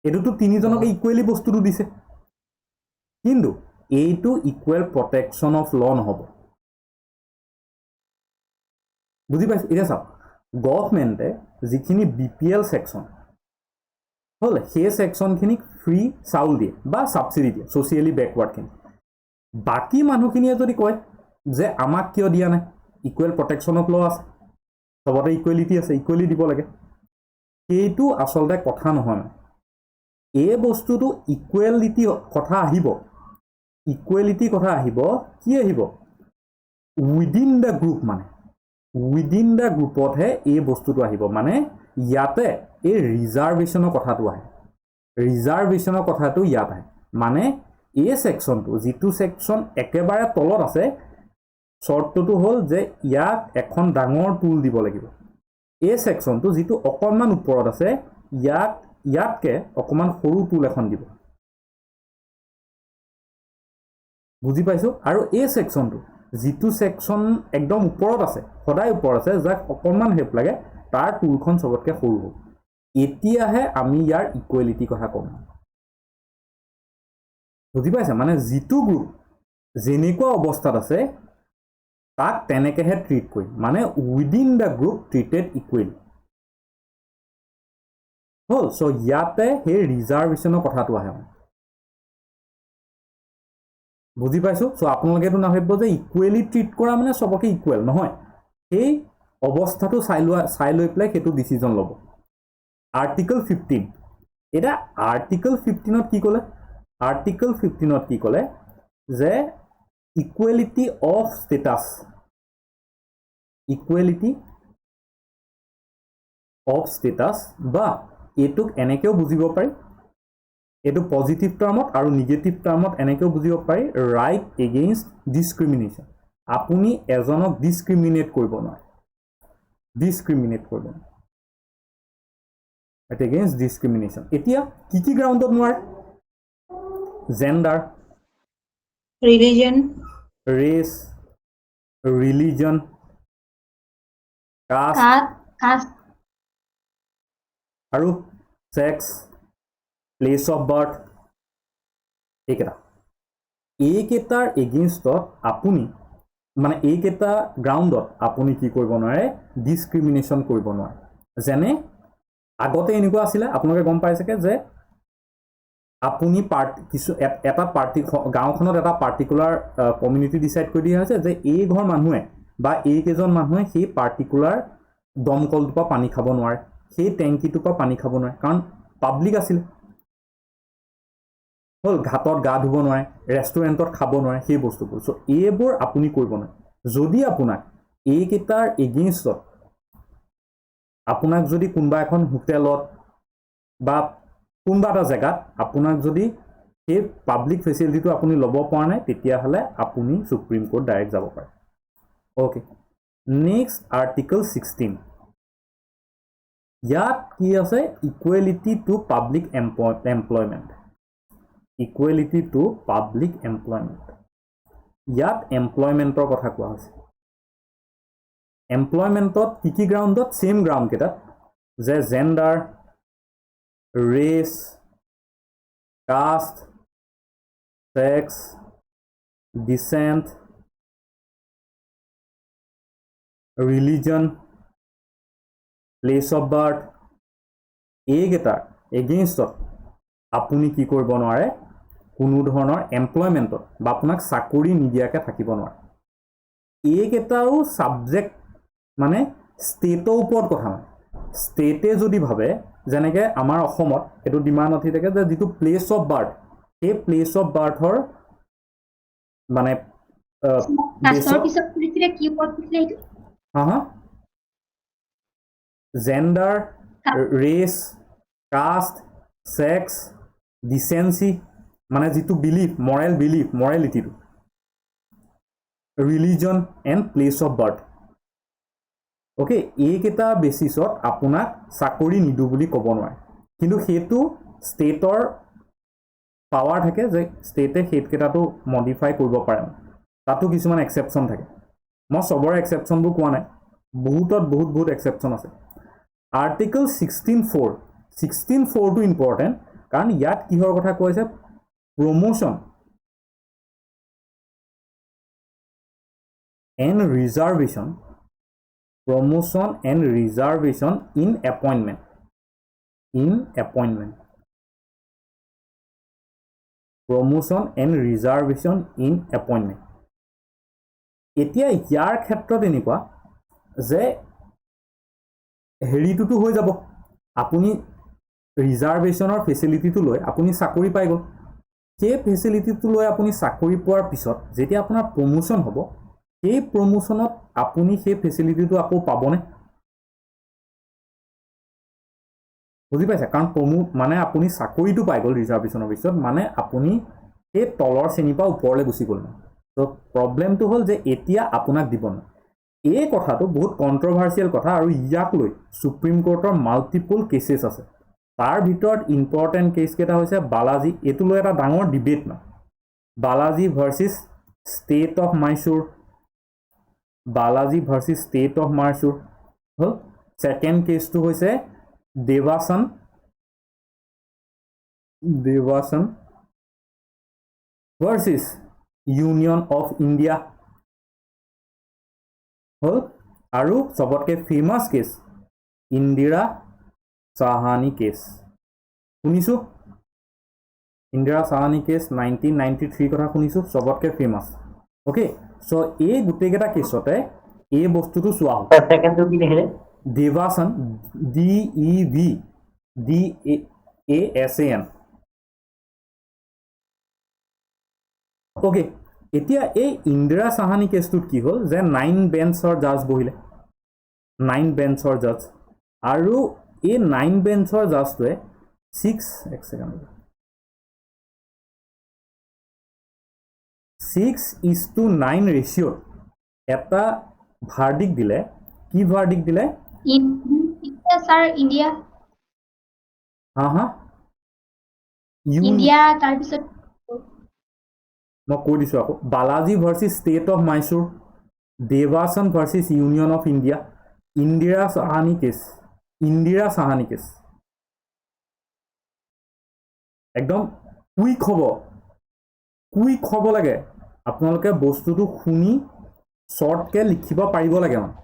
এইটোতো তিনিজনকে ইকুৱেলি বস্তুটো দিছে কিন্তু এইটো ইকুৱেল প্ৰটেকশ্যন অফ ল নহ'ব বুজি পাইছে এতিয়া চাওক গভৰ্ণমেণ্টে যিখিনি BPL ছেকশ্যন হ'ল সেই ছেকশ্যনখিনিক ফ্ৰী চাউল দিয়ে বা ছাবচিডি দিয়ে ছ'চিয়েলি বেকৱাৰ্ডখিনি বাকী মানুহখিনিয়ে যদি কয় যে আমাক কিয় দিয়া নাই ইকুৱেল প্ৰটেকশ্যন অফ ল আছে চবতে ইকুৱেলিটি আছে ইকুৱেলি দিব লাগে সেইটো আচলতে কথা নহয় এই বস্তুটো ইকুৱেলিটি কথা আহিব কি আহিব উইদিন দ্য গ্ৰুপ মানে উইদিন দ্য গ্ৰুপতহে এই বস্তুটো আহিব মানে ইয়াতে এই ৰিজাৰ্ভেশ্যনৰ কথাটো আহে ৰিজাৰ্ভেশ্যনৰ কথাটো ইয়াত আহে মানে এই ছেকশ্যনটো যিটো ছেকশ্যন একেবাৰে তলত আছে চৰ্তটো হ'ল যে ইয়াত এখন ডাঙৰ টুল দিব লাগিব এই ছেকশ্যনটো যিটো অকণমান ওপৰত আছে ইয়াতকৈ অকণমান সৰু টুল এখন দিব বুজি পাইছোঁ আৰু এই ছেকশ্যনটো যিটো ছেকশ্যন একদম ওপৰত আছে সদায় ওপৰত আছে যাক অকণমান হেল্প লাগে তাৰ টুলখন চবতকৈ সৰু হ'ব এতিয়াহে আমি ইয়াৰ ইকুৱেলিটি কথা ক'ম বুজি পাইছে মানে যিটো গ্ৰুপ যেনেকুৱা অৱস্থাত আছে তাক তেনেকৈহে ট্ৰিট কৰিম মানে within the group treated equally হ'ল চ' ইয়াতে সেই ৰিজাৰ্ভেশ্যনৰ কথাটো আহে বুজি পাইছোঁ চ' আপোনালোকেতো নাভাবিব যে ইকুৱেলি ট্ৰিট কৰা মানে চবকে ইকুৱেল নহয় সেই অৱস্থাটো চাই লৈ পেলাই সেইটো ডিচিজন ল'ব আৰ্টিকল 15 এতিয়া আৰ্টিকল 15ত কি ক'লে যে ইকুৱেলিটি অফ ষ্টেটাছ বা এইটোক এনেকেও বুজিব পাৰি এইটো পজিটিভ টাৰ্মত আৰু নিগেটিভ টাৰ্মত এনেকেও বুজিব পাৰি ৰাইট এগেইনষ্ট ডিছক্ৰিমিনেশ্যন আপুনি এজনক ডিছক্ৰিমিনেট কৰিব নোৱাৰে ৰাইট এগেইনষ্ট ডিছক্ৰিমিনেশ্যন এতিয়া কি গ্ৰাউণ্ডত নোৱাৰে gender religion, race religion caste caste, আৰু ছেক্স প্লেচ অফ বাৰ্থ এইকেইটাৰ এগেইনষ্টত আপুনি মানে এইকেইটা গ্ৰাউণ্ডত আপুনি কি কৰিব নোৱাৰে ডিছক্ৰিমিনেশ্যন কৰিব নোৱাৰে যেনে আগতে এনেকুৱা আছিলে আপোনালোকে গম পাইছেকে যে আপুনি এটা পাৰ্টি গাঁওখনত এটা পাৰ্টিকুলাৰ কমিউনিটি ডিচাইড কৰি দিয়া হৈছে যে এই ঘৰ মানুহে বা এইকেইজন মানুহে সেই পাৰ্টিকুলাৰ দমকলটোৰ পৰা পানী খাব নোৱাৰে সেই টেংকিটোৰ পৰা পানী খাব নোৱাৰে কাৰণ পাব্লিক আছিলে হ'ল ঘাটত গা ধুব নোৱাৰে ৰেষ্টুৰেণ্টত খাব নোৱাৰে সেই বস্তুবোৰ চ' এইবোৰ আপুনি কৰিব নোৱাৰে যদি আপোনাক এইকেইটাৰ এগেইনষ্টত আপোনাক যদি কোনোবা এখন হোটেলত বা কোনোবা এটা জেগাত আপোনাক যদি সেই পাব্লিক ফেচিলিটিটো আপুনি ল'ব পৰা নাই তেতিয়াহ'লে আপুনি সুপ্ৰিম কোৰ্ট ডাইৰেক্ট যাব পাৰে অ'কে নেক্সট আৰ্টিকল 16 ইয়াত কি আছে equality to public employment equality to public employment ইয়াত এমপ্লয়মেণ্টৰ কথা কোৱা হৈছে এমপ্লয়মেণ্টত কি গ্ৰাউণ্ডত ছেম গ্ৰাউণ্ড কেইটাত যে gender race caste sex descent religion place of birth এইকেইটাৰ এগেইনষ্টত আপুনি কি কৰিব নোৱাৰে কোনো ধৰণৰ এমপ্লয়মেণ্টত বা আপোনাক চাকৰি নিদিয়াকৈ থাকিব নোৱাৰে এইকেইটাও ছাবজেক্ট মানে ষ্টেটৰ ওপৰত কথা মানে ষ্টেটে যদি ভাবে যেনেকৈ আমাৰ অসমত এইটো ডিমাণ্ড উঠি থাকে যে যিটো প্লেচ অফ বাৰ্থ সেই প্লেচ অফ বাৰ্থৰ মানে gender race caste sex descent মানে যিটো মৰেলিটিটো religion and place of birth okay এইকেইটা বেচিছত আপোনাক চাকৰি নিদিওঁ বুলি ক'ব নোৱাৰে কিন্তু সেইটো ষ্টেটৰ পাৱাৰ থাকে যে ষ্টেটে সেইকেইটাটো মডিফাই কৰিব পাৰে তাতো কিছুমান এক্সেপশ্যন থাকে মই চবৰে এক্সেপশ্যনবোৰ কোৱা নাই বহুত এক্সেপশ্যন আছে আৰ্টিকল 16.4টো ইম্পৰ্টেণ্ট কাৰণ ইয়াত কিহৰ কথা কৈছে promotion and reservation in appointment এতিয়া ইয়াৰ ক্ষেত্ৰত এনেকুৱা যে হেৰিটোতো হৈ যাব আপুনি ৰিজাৰ্ভেশ্যনৰ ফেচিলিটিটো লৈ আপুনি চাকৰি পাই গ'ল সেই ফেচিলিটিটো লৈ আপুনি চাকৰি পোৱাৰ পিছত যেতিয়া আপোনাৰ প্ৰমোশ্যন হ'ব সেই প্ৰমোশ্যনত আপুনি সেই ফেচিলিটিটো আকৌ পাবনে বুজি পাইছে কাৰণ মানে আপুনি চাকৰিটো পাই গ'ল ৰিজাৰ্ভেশ্যনৰ পিছত মানে আপুনি সেই তলৰ শ্ৰেণীৰ পৰা ওপৰলৈ গুচি গ'ল ত' প্ৰব্লেমটো হ'ল যে এতিয়া আপোনাক দিব নাই এই কথাটো বহুত কণ্ট্ৰভাৰ্চিয়েল কথা আৰু ইয়াক লৈ সুপ্ৰিম কোৰ্টৰ মাল্টিপল কেছেছ আছে তাৰ ভিতৰত ইম্পৰ্টেণ্ট কেছ কেইটা হৈছে বালাজী এইটো লৈ এটা ডাঙৰ ডিবেট ন Balaji versus state of Mysore হ'ল ছেকেণ্ড কেছটো হৈছে Devasan versus union of India হ'ল আৰু চবতকৈ famous case Indira Sawhney case শুনিছোঁ ইন্দিৰা চাহানী কেছ 1993 কথা শুনিছোঁ চবতকৈ ফেমাছ অ'কে চ' এই গোটেইকেইটা কেছতে এই বস্তুটো চোৱা হ'ল দেৱাসন DEVASAN অ'কে এতিয়া এই ইন্দিৰা চাহানী কেছটোত কি হ'ল যে 9 বেঞ্চৰ জাজ বহিলে 9 বেঞ্চৰ জাজ আৰু এই 9 বেঞ্চৰ জাজটোৱে 6:9 ৰেচিঅ'ত এটা ভাৰ্ডিক্ট দিলে কি ভাৰ্ডিক্ট দিলে India, sir, India. হা India, তাৰপিছত মই কৈ দিছোঁ আকৌ Balaji versus state of Mysore Devasan versus union of India Indira Sawhney case একদম কুইক হ'ব লাগে আপোনালোকে বস্তুটো শুনি শ্বৰ্টকৈ লিখিব পাৰিব লাগে মানে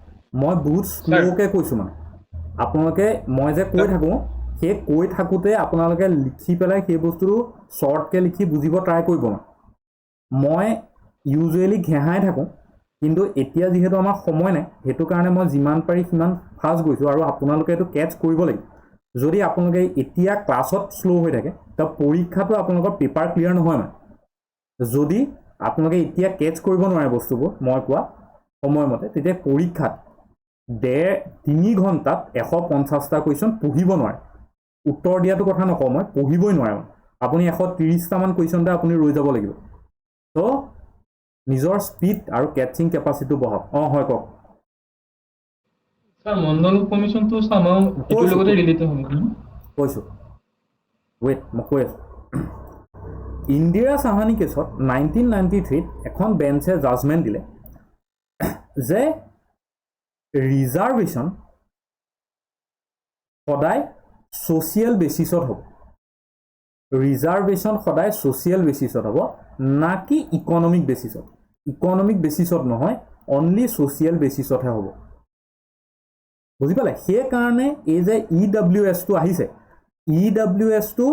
মই বহুত শ্ল'কৈ কৈছোঁ মানে আপোনালোকে মই যে কৈ থাকোঁ সেই কৈ থাকোঁতে আপোনালোকে লিখি পেলাই সেই বস্তুটো শ্বৰ্টকৈ লিখি বুজিব ট্ৰাই কৰিব মানে মই ইউজুৱেলি ঘেঁহাই থাকোঁ কিন্তু এতিয়া যিহেতু আমাৰ সময় নাই সেইটো কাৰণে মই যিমান পাৰি সিমান ফাষ্ট গৈছোঁ আৰু আপোনালোকে এইটো কেটচ কৰিব লাগিব যদি আপোনালোকে এতিয়া ক্লাছত শ্ল' হৈ থাকে তা পৰীক্ষাটো আপোনালোকৰ পেপাৰ ক্লিয়াৰ নহয় মানে যদি আপোনালোকে এতিয়া কেটচ কৰিব নোৱাৰে বস্তুবোৰ মই কোৱা সময়মতে তেতিয়া পৰীক্ষাত 3 ঘণ্টাত 150টা কুৱেশ্যন পঢ়িব নোৱাৰে উত্তৰ দিয়াটো কথা নকওঁ মই পঢ়িবই নোৱাৰে আপুনি 130টামান কুৱেশ্যনতে আপুনি ৰৈ যাব লাগিব তো নিজৰ স্পীড আৰু কেটচিং কেপাচিটিটো বঢ়াওক হয় কওক স্যাৰ মণ্ডল কমিশনটো চামাও এটোৰ লগতে ৰিলেটেড হ'ব কৈছোঁ ৱেইট মই কৈ আছোঁ ইন্দিৰা সাহানী কেছত 1993 এখন বেঞ্চে জাজমেণ্ট দিলে যে ৰিজাৰ্ভেশ্যন সদায় ছ'চিয়েল বেচিছত হ'ব ৰিজাৰ্ভেশ্যন সদায় ছ'চিয়েল বেচিছত হ'ব না কি ইকনমিক বেচিছত নহয় অনলি ছ'চিয়েল বেচিছতহে হ'ব বুজি পালে সেইকাৰণে এই যে EWSটো আহিছে EWSটো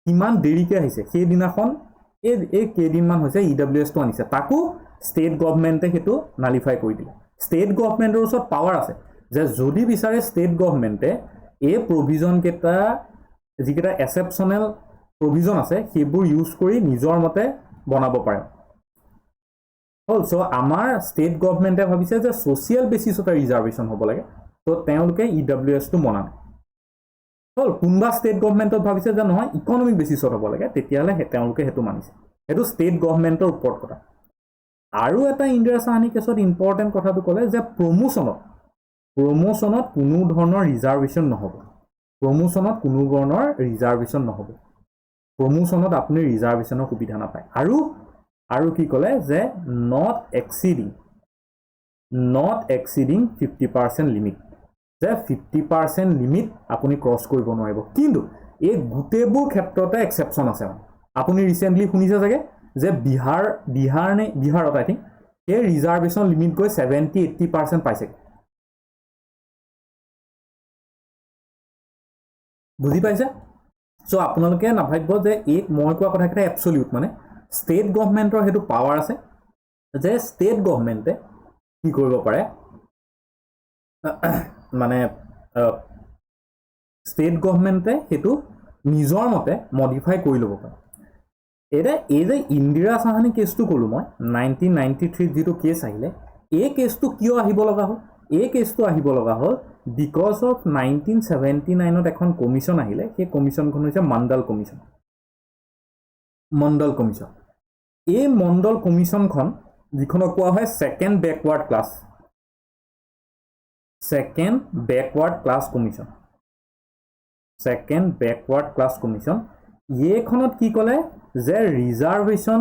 কিমান দেৰিকৈ আহিছে সেইদিনাখন এই কেইদিনমান হৈছে EWSটো আনিছে তাকো ষ্টেট গভৰ্ণমেণ্টে সেইটো নালিফাই কৰি দিলে ষ্টেট গভৰ্ণমেণ্টৰ ওচৰত পাৱাৰ আছে যে যদি বিচাৰে ষ্টেট গভৰ্ণমেণ্টে এই প্ৰভিজনকেইটা যিকেইটা এক্সেপশ্যনেল প্ৰভিজন আছে সেইবোৰ ইউজ কৰি নিজৰ মতে বনাব পাৰে হ'ল চ' আমাৰ ষ্টেট গভৰ্ণমেণ্টে ভাবিছে যে ছ'চিয়েল বেচিছতে ৰিজাৰ্ভেশ্যন হ'ব লাগে তো তেওঁলোকে EWSটো বনালে হ'ল কোনোবা ষ্টেট গভৰ্ণমেণ্টত ভাবিছে যে নহয় ইকনমিক বেচিছত হ'ব লাগে তেতিয়াহ'লে তেওঁলোকে সেইটো মানিছে সেইটো ষ্টেট গভৰ্ণমেণ্টৰ ওপৰত কথা আৰু এটা ইন্দিৰা সাহানী কেছত ইম্পৰ্টেণ্ট কথাটো ক'লে যে প্ৰমোশ্যনত কোনো ধৰণৰ ৰিজাৰ্ভেশ্যন নহ'ব প্ৰমোশ্যনত আপুনি ৰিজাৰ্ভেশ্যনৰ সুবিধা নাপায় আৰু কি ক'লে যে নট এক্সিডিং 50% লিমিট যে 50% লিমিট আপুনি ক্ৰছ কৰিব নোৱাৰিব কিন্তু এই গোটেইবোৰ ক্ষেত্ৰতে এক্সেপশ্যন আছে আপুনি ৰিচেণ্টলি শুনিছে চাগে যে বিহাৰত আই থিংক এই ৰিজাৰ্ভেশ্যন লিমিট গৈ 70-80% পাইছে বুজি পাইছে চ' আপোনালোকে নাভাবিব যে এই মই কোৱা কথাকেইটা এবছলিউট মানে ষ্টেট গভৰ্ণমেণ্টৰ সেইটো পাৱাৰ আছে যে ষ্টেট গভৰ্ণমেণ্টে কি কৰিব পাৰে মানে ষ্টেট গভৰ্ণমেণ্টে সেইটো নিজৰ মতে মডিফাই কৰি ল'ব পাৰে এতিয়া এই যে ইন্দিৰা সাহানী কেছটো ক'লোঁ মই 1993 যিটো কেছ আহিলে এই কেছটো কিয় আহিব লগা হ'ল এই কেছটো আহিব লগা হ'ল বিকজ অফ 1979ত এখন কমিশ্যন আহিলে সেই কমিশ্যনখন হৈছে মণ্ডল কমিশ্যন এই মণ্ডল কমিশ্যনখন যিখনক কোৱা হয় ছেকেণ্ড বেকৱাৰ্ড ক্লাছ কমিশ্যন এইখনত কি ক'লে যে ৰিজাৰ্ভেশ্যন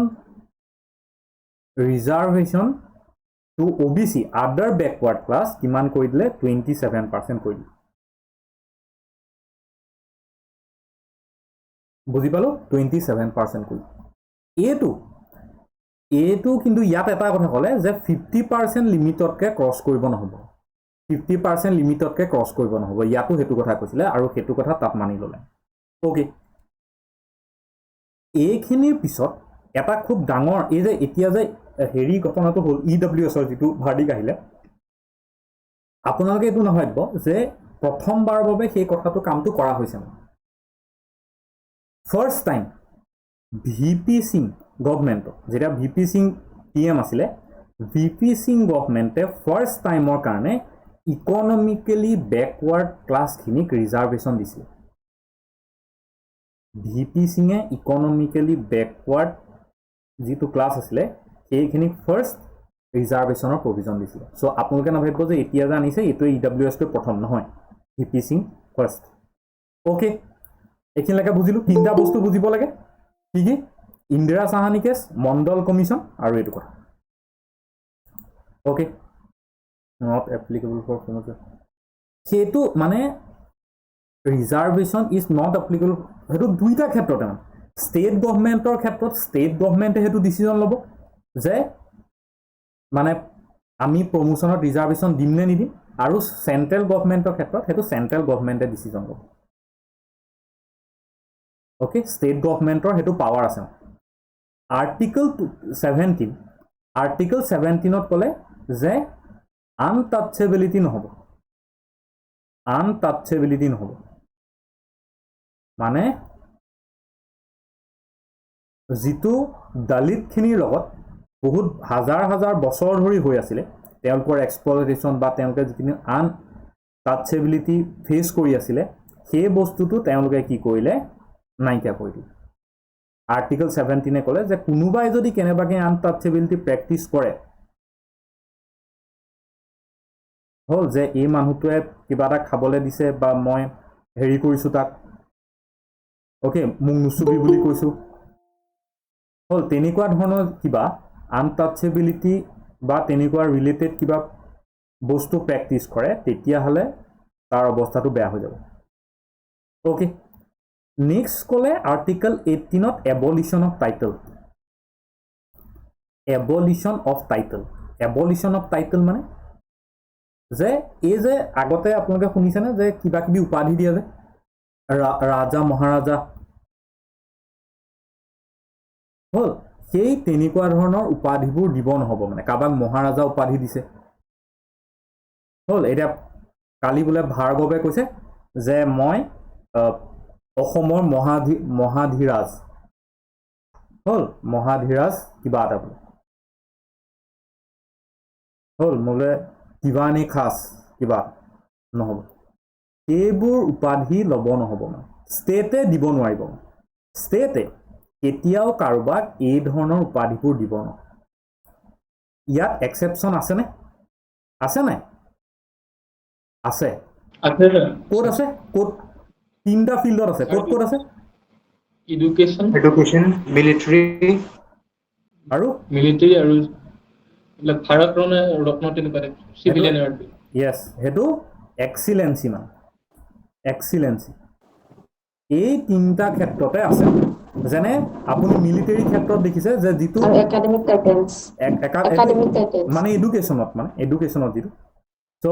টু OBC আদাৰ বেকৱাৰ্ড ক্লাছ কিমান কৰি দিলে 27% কৰি দিলে বুজি পালোঁ 27% কৰি এইটো কিন্তু ইয়াত এটা কথা ক'লে যে 50% লিমিটতকৈ ক্ৰছ কৰিব নহ'ব 50% লিমিটতকৈ ক্ৰছ কৰিব নহ'ব ইয়াতো সেইটো কথা কৈছিলে আৰু সেইটো কথা তাত মানি ল'লে অ'কে এইখিনিৰ পিছত এটা খুব ডাঙৰ এই যে এতিয়া যে হেৰি ঘটনাটো হ'ল EWSৰ যিটো ভাৰ্ডিক্ট আহিলে আপোনালোকে এইটো নাভাবিব যে প্ৰথমবাৰৰ বাবে সেই কথাটো কামটো কৰা হৈছে ফাৰ্ষ্ট টাইম VP সিং গভৰ্ণমেণ্টত যেতিয়া VP সিং PM আছিলে VP সিং গভৰ্ণমেণ্টে ফাৰ্ষ্ট টাইমৰ কাৰণে ইকনমিকেলি বেকৱাৰ্ড ক্লাছখিনিক ৰিজাৰ্ভেশ্যন দিছিল ভিপি সিঙে ইকনমিকেলি বেকৱাৰ্ড যিটো ক্লাছ আছিলে সেইখিনিক ফাৰ্ষ্ট ৰিজাৰ্ভেশ্যনৰ প্ৰভিজন দিছিলে চ' আপোনালোকে নাভাবিব যে এতিয়া যে আনিছে এইটোৱে EWSটোৱে প্ৰথম নহয় ভিপি সিং ফাৰ্ষ্ট অ'কে এইখিনিলৈকে বুজিলোঁ তিনিটা বস্তু বুজিব লাগে কি কি ইন্দিৰা চাহানী কেছ মণ্ডল কমিশ্যন আৰু এইটো কথা okay not applicable for promotion সেইটো মানে ৰিজাৰ্ভেশ্যন ইজ নট এপ্লিকেবল সেইটো দুইটা ক্ষেত্ৰতে মানে ষ্টেট গভৰ্ণমেণ্টৰ ক্ষেত্ৰত ষ্টেট গভৰ্ণমেণ্টে সেইটো ডিচিজন ল'ব যে মানে আমি প্ৰমোশ্যনত ৰিজাৰ্ভেশ্যন দিম নে নিদিম আৰু চেণ্ট্ৰেল গভৰ্ণমেণ্টৰ ক্ষেত্ৰত সেইটো চেণ্ট্ৰেল গভৰ্ণমেণ্টে ডিচিজন ল'ব অ'কে ষ্টেট গভৰ্ণমেণ্টৰ সেইটো পাৱাৰ আছে আৰ্টিকল 17ত ক'লে যে আনটাচেবিলিটি নহ'ব মানে যিটো দলিতখিনিৰ লগত বহুত হাজাৰ হাজাৰ বছৰ ধৰি হৈ আছিলে তেওঁলোকৰ এক্সপ্লইটেশ্যন বা তেওঁলোকে যিখিনি আনটাচেবিলিটি ফেচ কৰি আছিলে সেই বস্তুটো তেওঁলোকে কি কৰিলে নাইকিয়া কৰি দিলে আৰ্টিকল 17 ক'লে যে কোনোবাই যদি কেনেবাকৈ আনটাচেবিলিটি প্ৰেক্টিছ কৰে হ'ল যে এই মানুহটোৱে কিবা এটা খাবলৈ দিছে বা মই হেৰি কৰিছোঁ তাক অ'কে মোক নুচুবি বুলি কৈছোঁ হ'ল তেনেকুৱা ধৰণৰ কিবা আনটাচেবিলিটি বা তেনেকুৱা ৰিলেটেড কিবা বস্তু প্ৰেক্টিছ কৰে তেতিয়াহ'লে তাৰ অৱস্থাটো বেয়া হৈ যাব অ'কে নেক্সট ক'লে আৰ্টিকল 18ত এবলিশ্যন অফ টাইটেল মানে যে এই যে আগতে আপোনালোকে শুনিছেনে যে কিবা কিবি উপাধি দিয়ে যে ৰাজা মহাৰাজা হ'ল সেই তেনেকুৱা ধৰণৰ উপাধিবোৰ দিব নহ'ব মানে কাৰোবাক মহাৰাজা উপাধি দিছে হ'ল এতিয়া কালি বোলে ভাৰ্গৱে কৈছে যে মই অসমৰ মহাধীৰাজ হ'ল মহাধীৰাজ কিবা এটা বোলে হ'ল মোলে দিৱানী খাস কিবা নহ'ব এইবোৰ উপাধি ল'ব নহ'ব মানে ষ্টেটে দিব নোৱাৰিব ষ্টেটে কেতিয়াও কাৰোবাক এই ধৰণৰ উপাধিবোৰ দিব নহয় ইয়াত এক্সেপশ্যন আছেনে নাই আছে ক'ত আছে ক'ত তিনিটা ফিল্ডত আছে ক'ত আছে এডুকেশ্যন মিলিটাৰী আৰু এইবিলাক ভাৰত ৰত্ন তেনেকুৱা চিভিলিয়ান এৱাৰ্ড য়েছ সেইটো এক্সিলেঞ্চি মানে এক্সিলেঞ্চি এই তিনিটা ক্ষেত্ৰতে আছে যেনে আপুনি মিলিটাৰী ক্ষেত্ৰত দেখিছে যে যিটো একাডেমিক টাইটেলছ মানে এডুকেশ্যনত যিটো চ'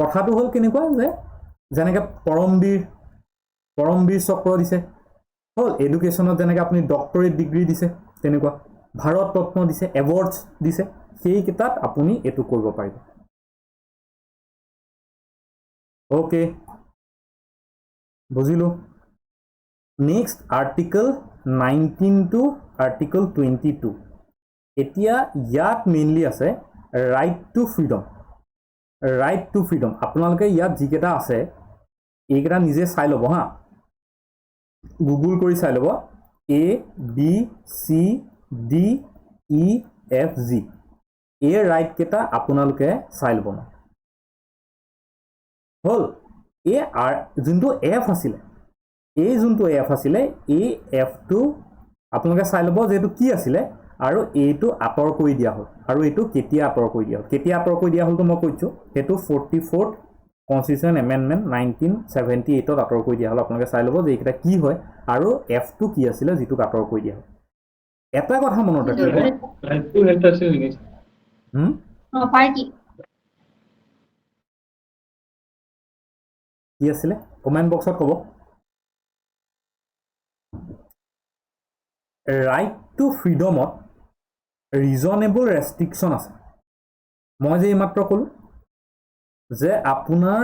কথাটো হ'ল কেনেকুৱা যে যেনেকৈ পৰমবীৰ চক্ৰ দিছে হ'ল এডুকেশ্যনত যেনেকৈ আপুনি ডক্টৰেট ডিগ্ৰী দিছে তেনেকুৱা ভাৰত ৰত্ন দিছে এৱাৰ্ডছ দিছে সেইকেইটাত আপুনি এইটো কৰিব পাৰিব অ'কে বুজিলোঁ নেক্সট আৰ্টিকল 19 টু আৰ্টিকল 22 এতিয়া ইয়াত মেইনলি আছে ৰাইট টু ফ্ৰীডম আপোনালোকে ইয়াত যিকেইটা আছে এইকেইটা নিজে চাই ল'ব হা গুগল কৰি চাই ল'ব ABCDEFG এই ৰাইট কেইটা আপোনালোকে চাই ল'ব হ'ল যোনটো এফ আছিলে এই এফটো আপোনালোকে চাই ল'ব যে এইটো কি আছিলে আৰু এইটো আঁতৰ কৰি দিয়া হ'ল আৰু এইটো কেতিয়া আঁতৰ কৰি দিয়া হ'লতো মই কৈছোঁ সেইটো 44th কনষ্টিটিউশ্যন এমেণ্ডমেণ্ট 1978ত আঁতৰ কৰি দিয়া হ'ল আপোনালোকে চাই ল'ব যে এইকেইটা কি হয় আৰু এফটো কি আছিলে যিটোক আঁতৰ কৰি দিয়া হ'ল এটা কথা মনত ৰাখিব পাৰ্টি কি আছিলে কমেণ্ট বক্সত ক'ব ৰাইট টু ফ্ৰীডমত ৰিজনেবল ৰেষ্ট্ৰিকশ্যন আছে মই যে এইমাত্ৰ ক'লোঁ যে আপোনাৰ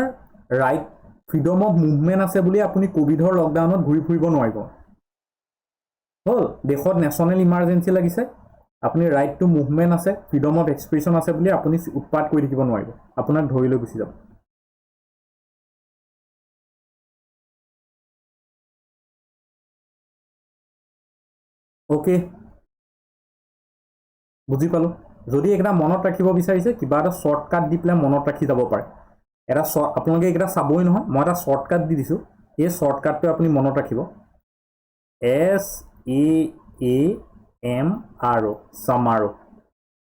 ৰাইট ফ্ৰীডম অফ মুভমেণ্ট আছে বুলি আপুনি ক'ভিডৰ লকডাউনত ঘূৰি ফুৰিব নোৱাৰিব হ'ল দেশত নেশ্যনেল ইমাৰ্জেঞ্চি লাগিছে আপুনি ৰাইট টু মুভমেণ্ট আছে ফ্ৰীডম অফ এক্সপ্ৰেছন আছে বুলি আপুনি উৎপাত কৰি থাকিব নোৱাৰিব আপোনাক ধৰি লৈ গুচি যাব ওকে বুজি পালোঁ যদি এইকেইটা মনত ৰাখিব বিচাৰিছে কিবা এটা শ্বৰ্টকাট দি পেলাই মনত ৰাখি যাব পাৰে এটা আপোনালোকে এইকেইটা চাবই নহয় মই এটা শ্বৰ্টকাট দি দিছোঁ এই শ্বৰ্টকাটটো আপুনি মনত ৰাখিব SAAMRO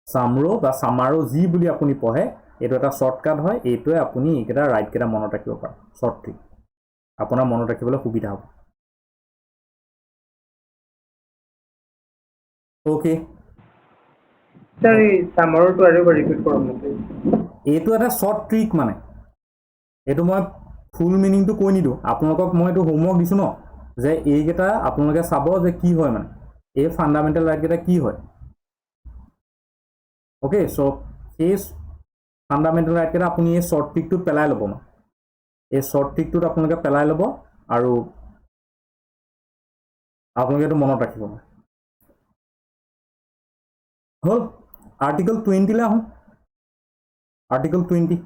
চামৰো বা চামাৰো যি বুলি আপুনি পঢ়ে এইটো এটা শ্বৰ্টকাট হয় এইটোৱে আপুনি এইকেইটা ৰাইটকেইটা মনত ৰাখিব পাৰে শ্বৰ্ট ট্ৰিক আপোনাৰ মনত ৰাখিবলৈ সুবিধা হ'ব ওকে স্যাৰ এই সামাৰোটো আৰেকবাৰ ৰিপিট কৰুন না প্লিজ এইটো এটা শ্বৰ্ট ট্ৰিক মানে এইটো মই ফুল মিনিংটো কৈ নিদিওঁ আপোনালোকক মই এইটো হোমৱৰ্ক দিছোঁ ন যে এইকেইটা আপোনালোকে চাব যে কি হয় মানে এই ফাণ্ডামেণ্টেল ৰাইটকেইটা কি হয় অ'কে চ' এই ফাণ্ডামেণ্টেল ৰাইটকেইটা আপুনি এই শ্বৰ্ট ট্ৰিকটোত পেলাই ল'ব মানে এই শ্বৰ্ট ট্ৰিকটোত আপোনালোকে পেলাই ল'ব আৰু আপোনালোকে এইটো মনত ৰাখিব হ'ল আৰ্টিকল 20 আহোঁ আৰ্টিকল 20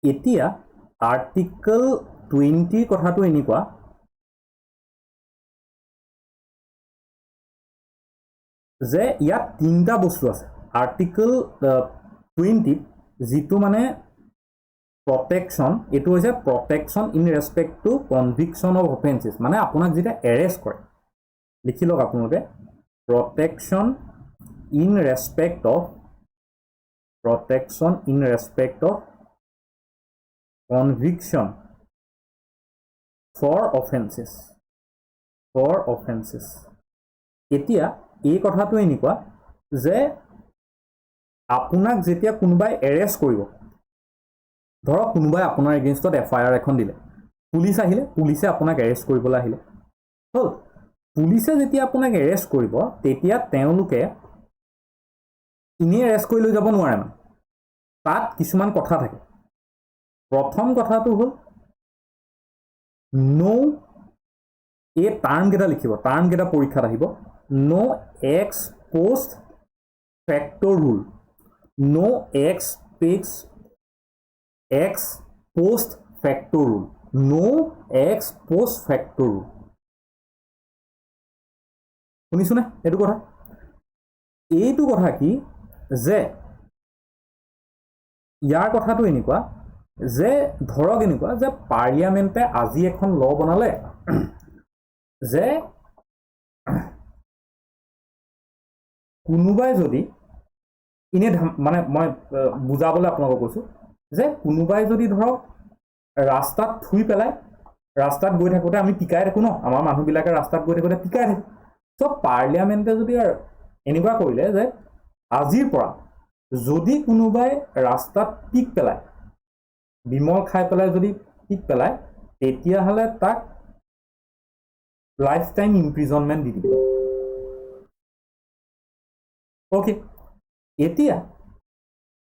এতিয়া আৰ্টিকল 20 কথাটো এনেকুৱা যে ইয়াত তিনিটা বস্তু আছে আৰ্টিকল 20 যিটো মানে প্ৰটেকশ্যন এইটো হৈছে protection in respect to conviction of offences মানে আপোনাক যেতিয়া এৰেষ্ট কৰে লিখি লওক আপোনালোকে protection in respect of conviction for offenses এতিয়া এই কথাটো এনেকুৱা যে আপোনাক যেতিয়া কোনোবাই এৰেষ্ট কৰিব ধৰক কোনোবাই আপোনাৰ এগেইনষ্টত FIR এখন দিলে পুলিচ আহিলে পুলিচে আপোনাক এৰেষ্ট কৰিবলৈ আহিলে হ'ল পুলিচে যেতিয়া আপোনাক এৰেষ্ট কৰিব তেতিয়া তেওঁলোকে ইনে এৰেষ্ট কৰি লৈ যাব নোৱাৰে মানে তাত কিছুমান কথা থাকে প্ৰথম কথাটো হ'ল নো এই টাৰ্ম কেইটা লিখিব টাৰ্ম কেইটা পৰীক্ষাত আহিব no axe post ফেক্টো rule no axe post ফেক্টো rule no axe post ফেক্টো rule শুনিছোনে এইটো কথা কি যে ইয়াৰ কথাটো এনেকুৱা যে ধৰক এনেকুৱা যে পাৰ্লিয়ামেণ্টে আজি এখন ল বনালে যে কোনোবাই যদি ইনে মানে মই বুজাবলৈ আপোনালোকক কৈছোঁ যে কোনোবাই যদি ধৰক ৰাস্তাত থুই পেলাই ৰাস্তাত গৈ থাকোঁতে আমি পিকাই থাকোঁ ন আমাৰ মানুহবিলাকে ৰাস্তাত গৈ থাকোঁতে পিকাই থাকোঁ চ' পাৰ্লিয়ামেণ্টে যদি এনেকুৱা কৰিলে যে আজিৰ পৰা যদি কোনোবাই ৰাস্তাত পিক পেলায় বিমল খাই পেলাই যদি পিক পেলায় তেতিয়াহ'লে তাক লাইফ টাইম ইমপ্ৰিজনমেণ্ট দি দিব অ'কে এতিয়া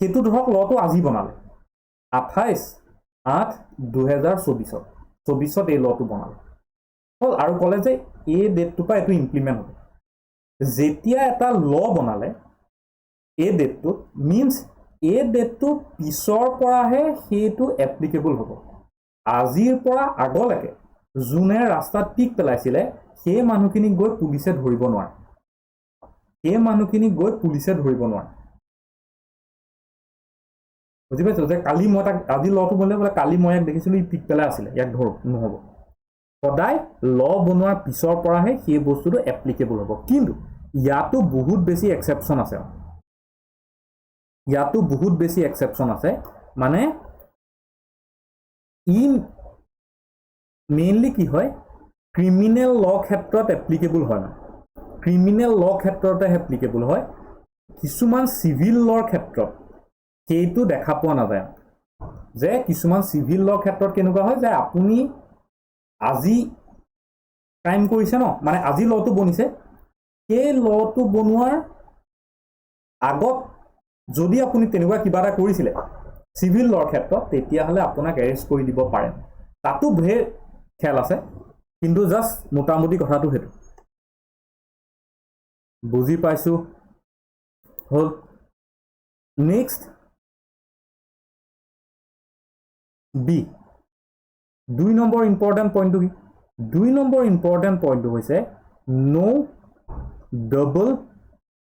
সেইটো ধৰক লটো আজি বনালে 28/8/2024 এই লটো বনালে হ'ল আৰু ক'লে যে এই ডেটটোৰ পৰা এইটো ইমপ্লিমেণ্ট হ'ব যেতিয়া এটা ল বনালে এই ডেটটোত মিনছ এই ডেটটোৰ পিছৰ পৰাহে সেইটো এপ্লিকেবল হ'ব আজিৰ পৰা আগলৈকে যোনে ৰাস্তাত পিক পেলাইছিলে সেই মানুহখিনিক গৈ পুলিচে ধৰিব নোৱাৰে বুজি পাইছোঁ যে কালি মই তাক আজি লটো বনালে বোলে কালি মই ইয়াক দেখিছিলোঁ ই পিক পেলাই আছিলে ইয়াক ধৰো নহ'ব সদায় ল বনোৱাৰ পিছৰ পৰাহে সেই বস্তুটো এপ্লিকেবল হ'ব কিন্তু ইয়াতো বহুত বেছি এক্সেপশ্যন আছে মানে ই মেইনলি কি হয় ক্ৰিমিনেল ল ক্ষেত্ৰত এপ্লিকেবল হয় মানে ক্ৰিমিনেল ল ক্ষেত্ৰতে এপ্লিকেবল হয় কিছুমান চিভিল লৰ ক্ষেত্ৰত সেইটো দেখা পোৱা নাযায় যে কিছুমান চিভিল লৰ ক্ষেত্ৰত কেনেকুৱা হয় যে আপুনি আজি ক্ৰাইম কৰিছে ন মানে আজি লটো বনিছে সেই লটো বনোৱাৰ আগত যদি আপুনি তেনেকুৱা কিবা এটা কৰিছিলে চিভিল লৰ ক্ষেত্ৰত তেতিয়াহ'লে আপোনাক এৰেষ্ট কৰি দিব পাৰে তাতো ঢেৰ খেল আছে কিন্তু জাষ্ট মোটামুটি কথাটো সেইটো বুজি পাইছোঁ হ'ল নেক্সট বি 2 নম্বৰ ইম্পৰ্টেণ্ট পইণ্টটো কি 2 নম্বৰ ইম্পৰ্টেণ্ট পইণ্টটো হৈছে নো ডাবল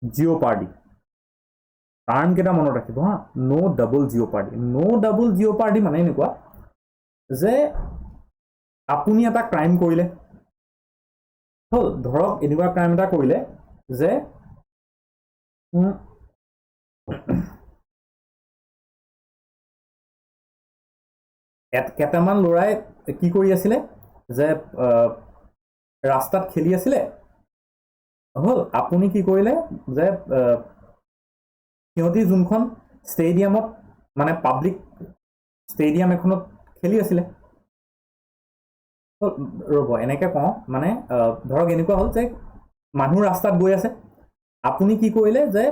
জিঅ'পাৰ্ডি টাৰ্ম কেইটা মনত ৰাখিব হা নো ডাবল জিঅ'পাৰ্ডি মানে এনেকুৱা যে আপুনি এটা ক্ৰাইম কৰিলে হ'ল ধৰক এনেকুৱা ক্ৰাইম এটা কৰিলে যে কেইটামান ল'ৰাই কি কৰি আছিলে যে ৰাস্তাত খেলি আছিলে হ'ল আপুনি কি কৰিলে যে সিহঁতি যোনখন ষ্টেডিয়ামত মানে পাব্লিক ষ্টেডিয়াম এখনত খেলি আছিলে ৰ'ব এনেকৈ কওঁ মানে ধৰক এনেকুৱা হ'ল যে মানুহ ৰাস্তাত গৈ আছে আপুনি কি কৰিলে যে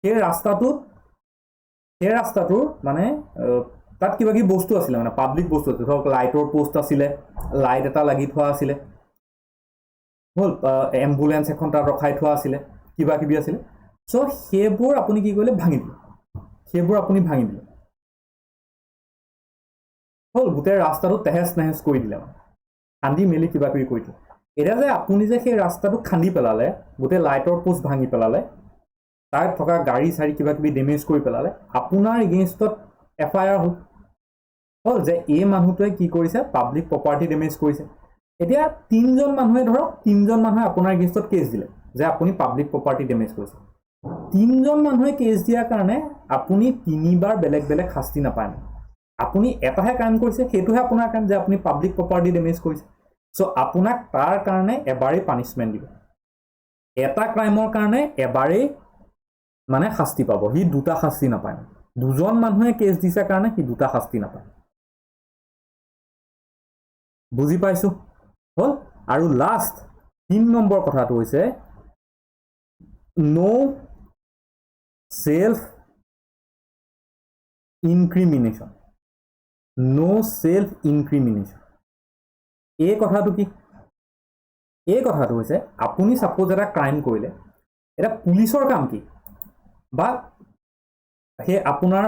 সেই ৰাস্তাটোৰ মানে তাত কিবা কিবি বস্তু আছিলে মানে পাব্লিক বস্তু আছিলে ধৰক লাইটৰ পোষ্ট আছিলে লাইট এটা লাগি থোৱা আছিলে হ'ল এম্বুলেঞ্চ এখন তাত ৰখাই থোৱা আছিলে কিবা কিবি আছিলে চ' সেইবোৰ আপুনি কি কৰিলে ভাঙি দিলে হ'ল গোটেই ৰাস্তাটো তেহেজ নেহেজ কৰি দিলে মানে খান্দি মেলি কিবা কিবি কৰি দিলে এতিয়া যে আপুনি যে সেই ৰাস্তাটো খান্দি পেলালে গোটেই লাইটৰ পোষ্ট ভাঙি পেলালে তাত থকা গাড়ী চাৰি কিবা কিবি ডেমেজ কৰি পেলালে আপোনাৰ এগেইনষ্টত FIR হ'ল যে এই মানুহটোৱে কি কৰিছে পাব্লিক প্ৰপাৰ্টি ডেমেজ কৰিছে এতিয়া তিনজন মানুহে আপোনাৰ এগেইনষ্টত কেছ দিলে যে আপুনি পাব্লিক প্ৰপাৰ্টি ডেমেজ কৰিছে তিনজন মানুহে কেছ দিয়াৰ কাৰণে আপুনি তিনিবাৰ বেলেগ বেলেগ শাস্তি নাপায় আপুনি এটাহে কাম কৰিছে সেইটোহে আপোনাৰ কাম যে আপুনি পাব্লিক প্ৰপাৰ্টি ডেমেজ কৰিছে চ' আপোনাক তাৰ কাৰণে এবাৰেই পানিছমেণ্ট দিব এটা ক্ৰাইমৰ কাৰণে এবাৰেই মানে শাস্তি পাব সি দুটা শাস্তি নাপায় দুজন মানুহে কেছ দিছে কাৰণে সি দুটা শাস্তি নাপায় বুজি পাইছো হ'ল আৰু লাষ্ট 3 নম্বৰ কথাটো হৈছে নো সেলফ ইনক্ৰিমিনেশ্যন এই কথাটো কি এই কথাটো হৈছে আপুনি সাপোজ এটা ক্ৰাইম কৰিলে এটা পুলিচৰ কাম কি বা সেই আপোনাৰ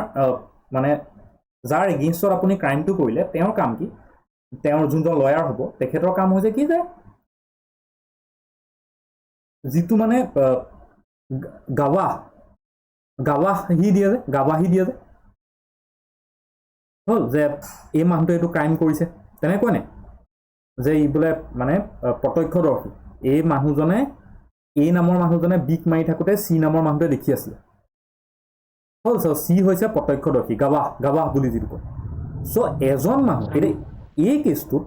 মানে যাৰ এগেইনষ্টত আপুনি ক্ৰাইমটো কৰিলে তেওঁৰ কাম কি তেওঁৰ যোনজন লয়াৰ হ'ব তেখেতৰ কাম হৈছে কি যে যিটো মানে গাৱাহি দিয়ে যে হ'ল যে এই মানুহটো এইটো ক্ৰাইম কৰিছে তেনেকুৱা নে যে ই বোলে মানে প্ৰত্যক্ষদৰ্শী এই মানুহজনে এই নামৰ মানুহজনে বিক মাৰি থাকোঁতে চি নামৰ মানুহটোৱে দেখি আছিলে হ'ল চ' চি হৈছে প্ৰত্যক্ষদৰ্শী গাৱাহ বুলি যিটো কয় চ' এজন মানুহ এতিয়া এই কেছটোত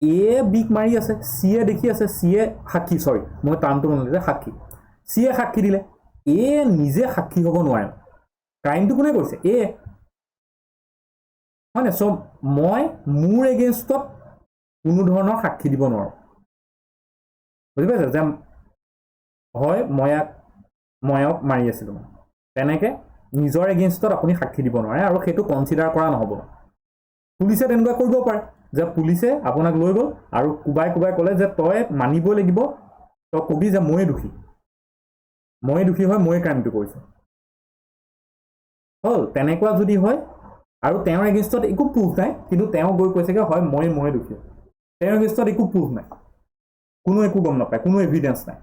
এ বিক মাৰি আছে চিয়ে দেখি আছে চিয়ে সাক্ষী মই টাৰ্মটো মনত দিলে সাক্ষী চিয়ে সাক্ষী দিলে এ নিজে সাক্ষী হ'ব নোৱাৰে ক্ৰাইমটো কোনে কৰিছে এ হয় নে চ' মই মোৰ এগেইনষ্টত কোনো ধৰণৰ সাক্ষী দিব নোৱাৰোঁ বুজি পাইছে যে হয় ময়ক মাৰি আছিলোঁ তেনেকৈ নিজৰ এগেইনষ্টত আপুনি সাক্ষী দিব নোৱাৰে আৰু সেইটো কনচিডাৰ কৰা নহ'ব পুলিচে তেনেকুৱা কৰিব পাৰে যে পুলিচে আপোনাক লৈ গ'ল আৰু কোবাই ক'লে যে তই মানিবই লাগিব তই কবি যে ময়ে দোষী হয় ময়ে ক্ৰাইমটো কৰিছোঁ হ'ল তেনেকুৱা যদি হয় আৰু তেওঁৰ এগেইনষ্টত একো প্ৰুফ নাই কিন্তু তেওঁ গৈ কৈছেগৈ হয় ময়ে দোষী তেওঁৰ এগেইনষ্টত একো প্ৰুফ নাই কোনো একো গম নাপায় কোনো এভিডেঞ্চ নাই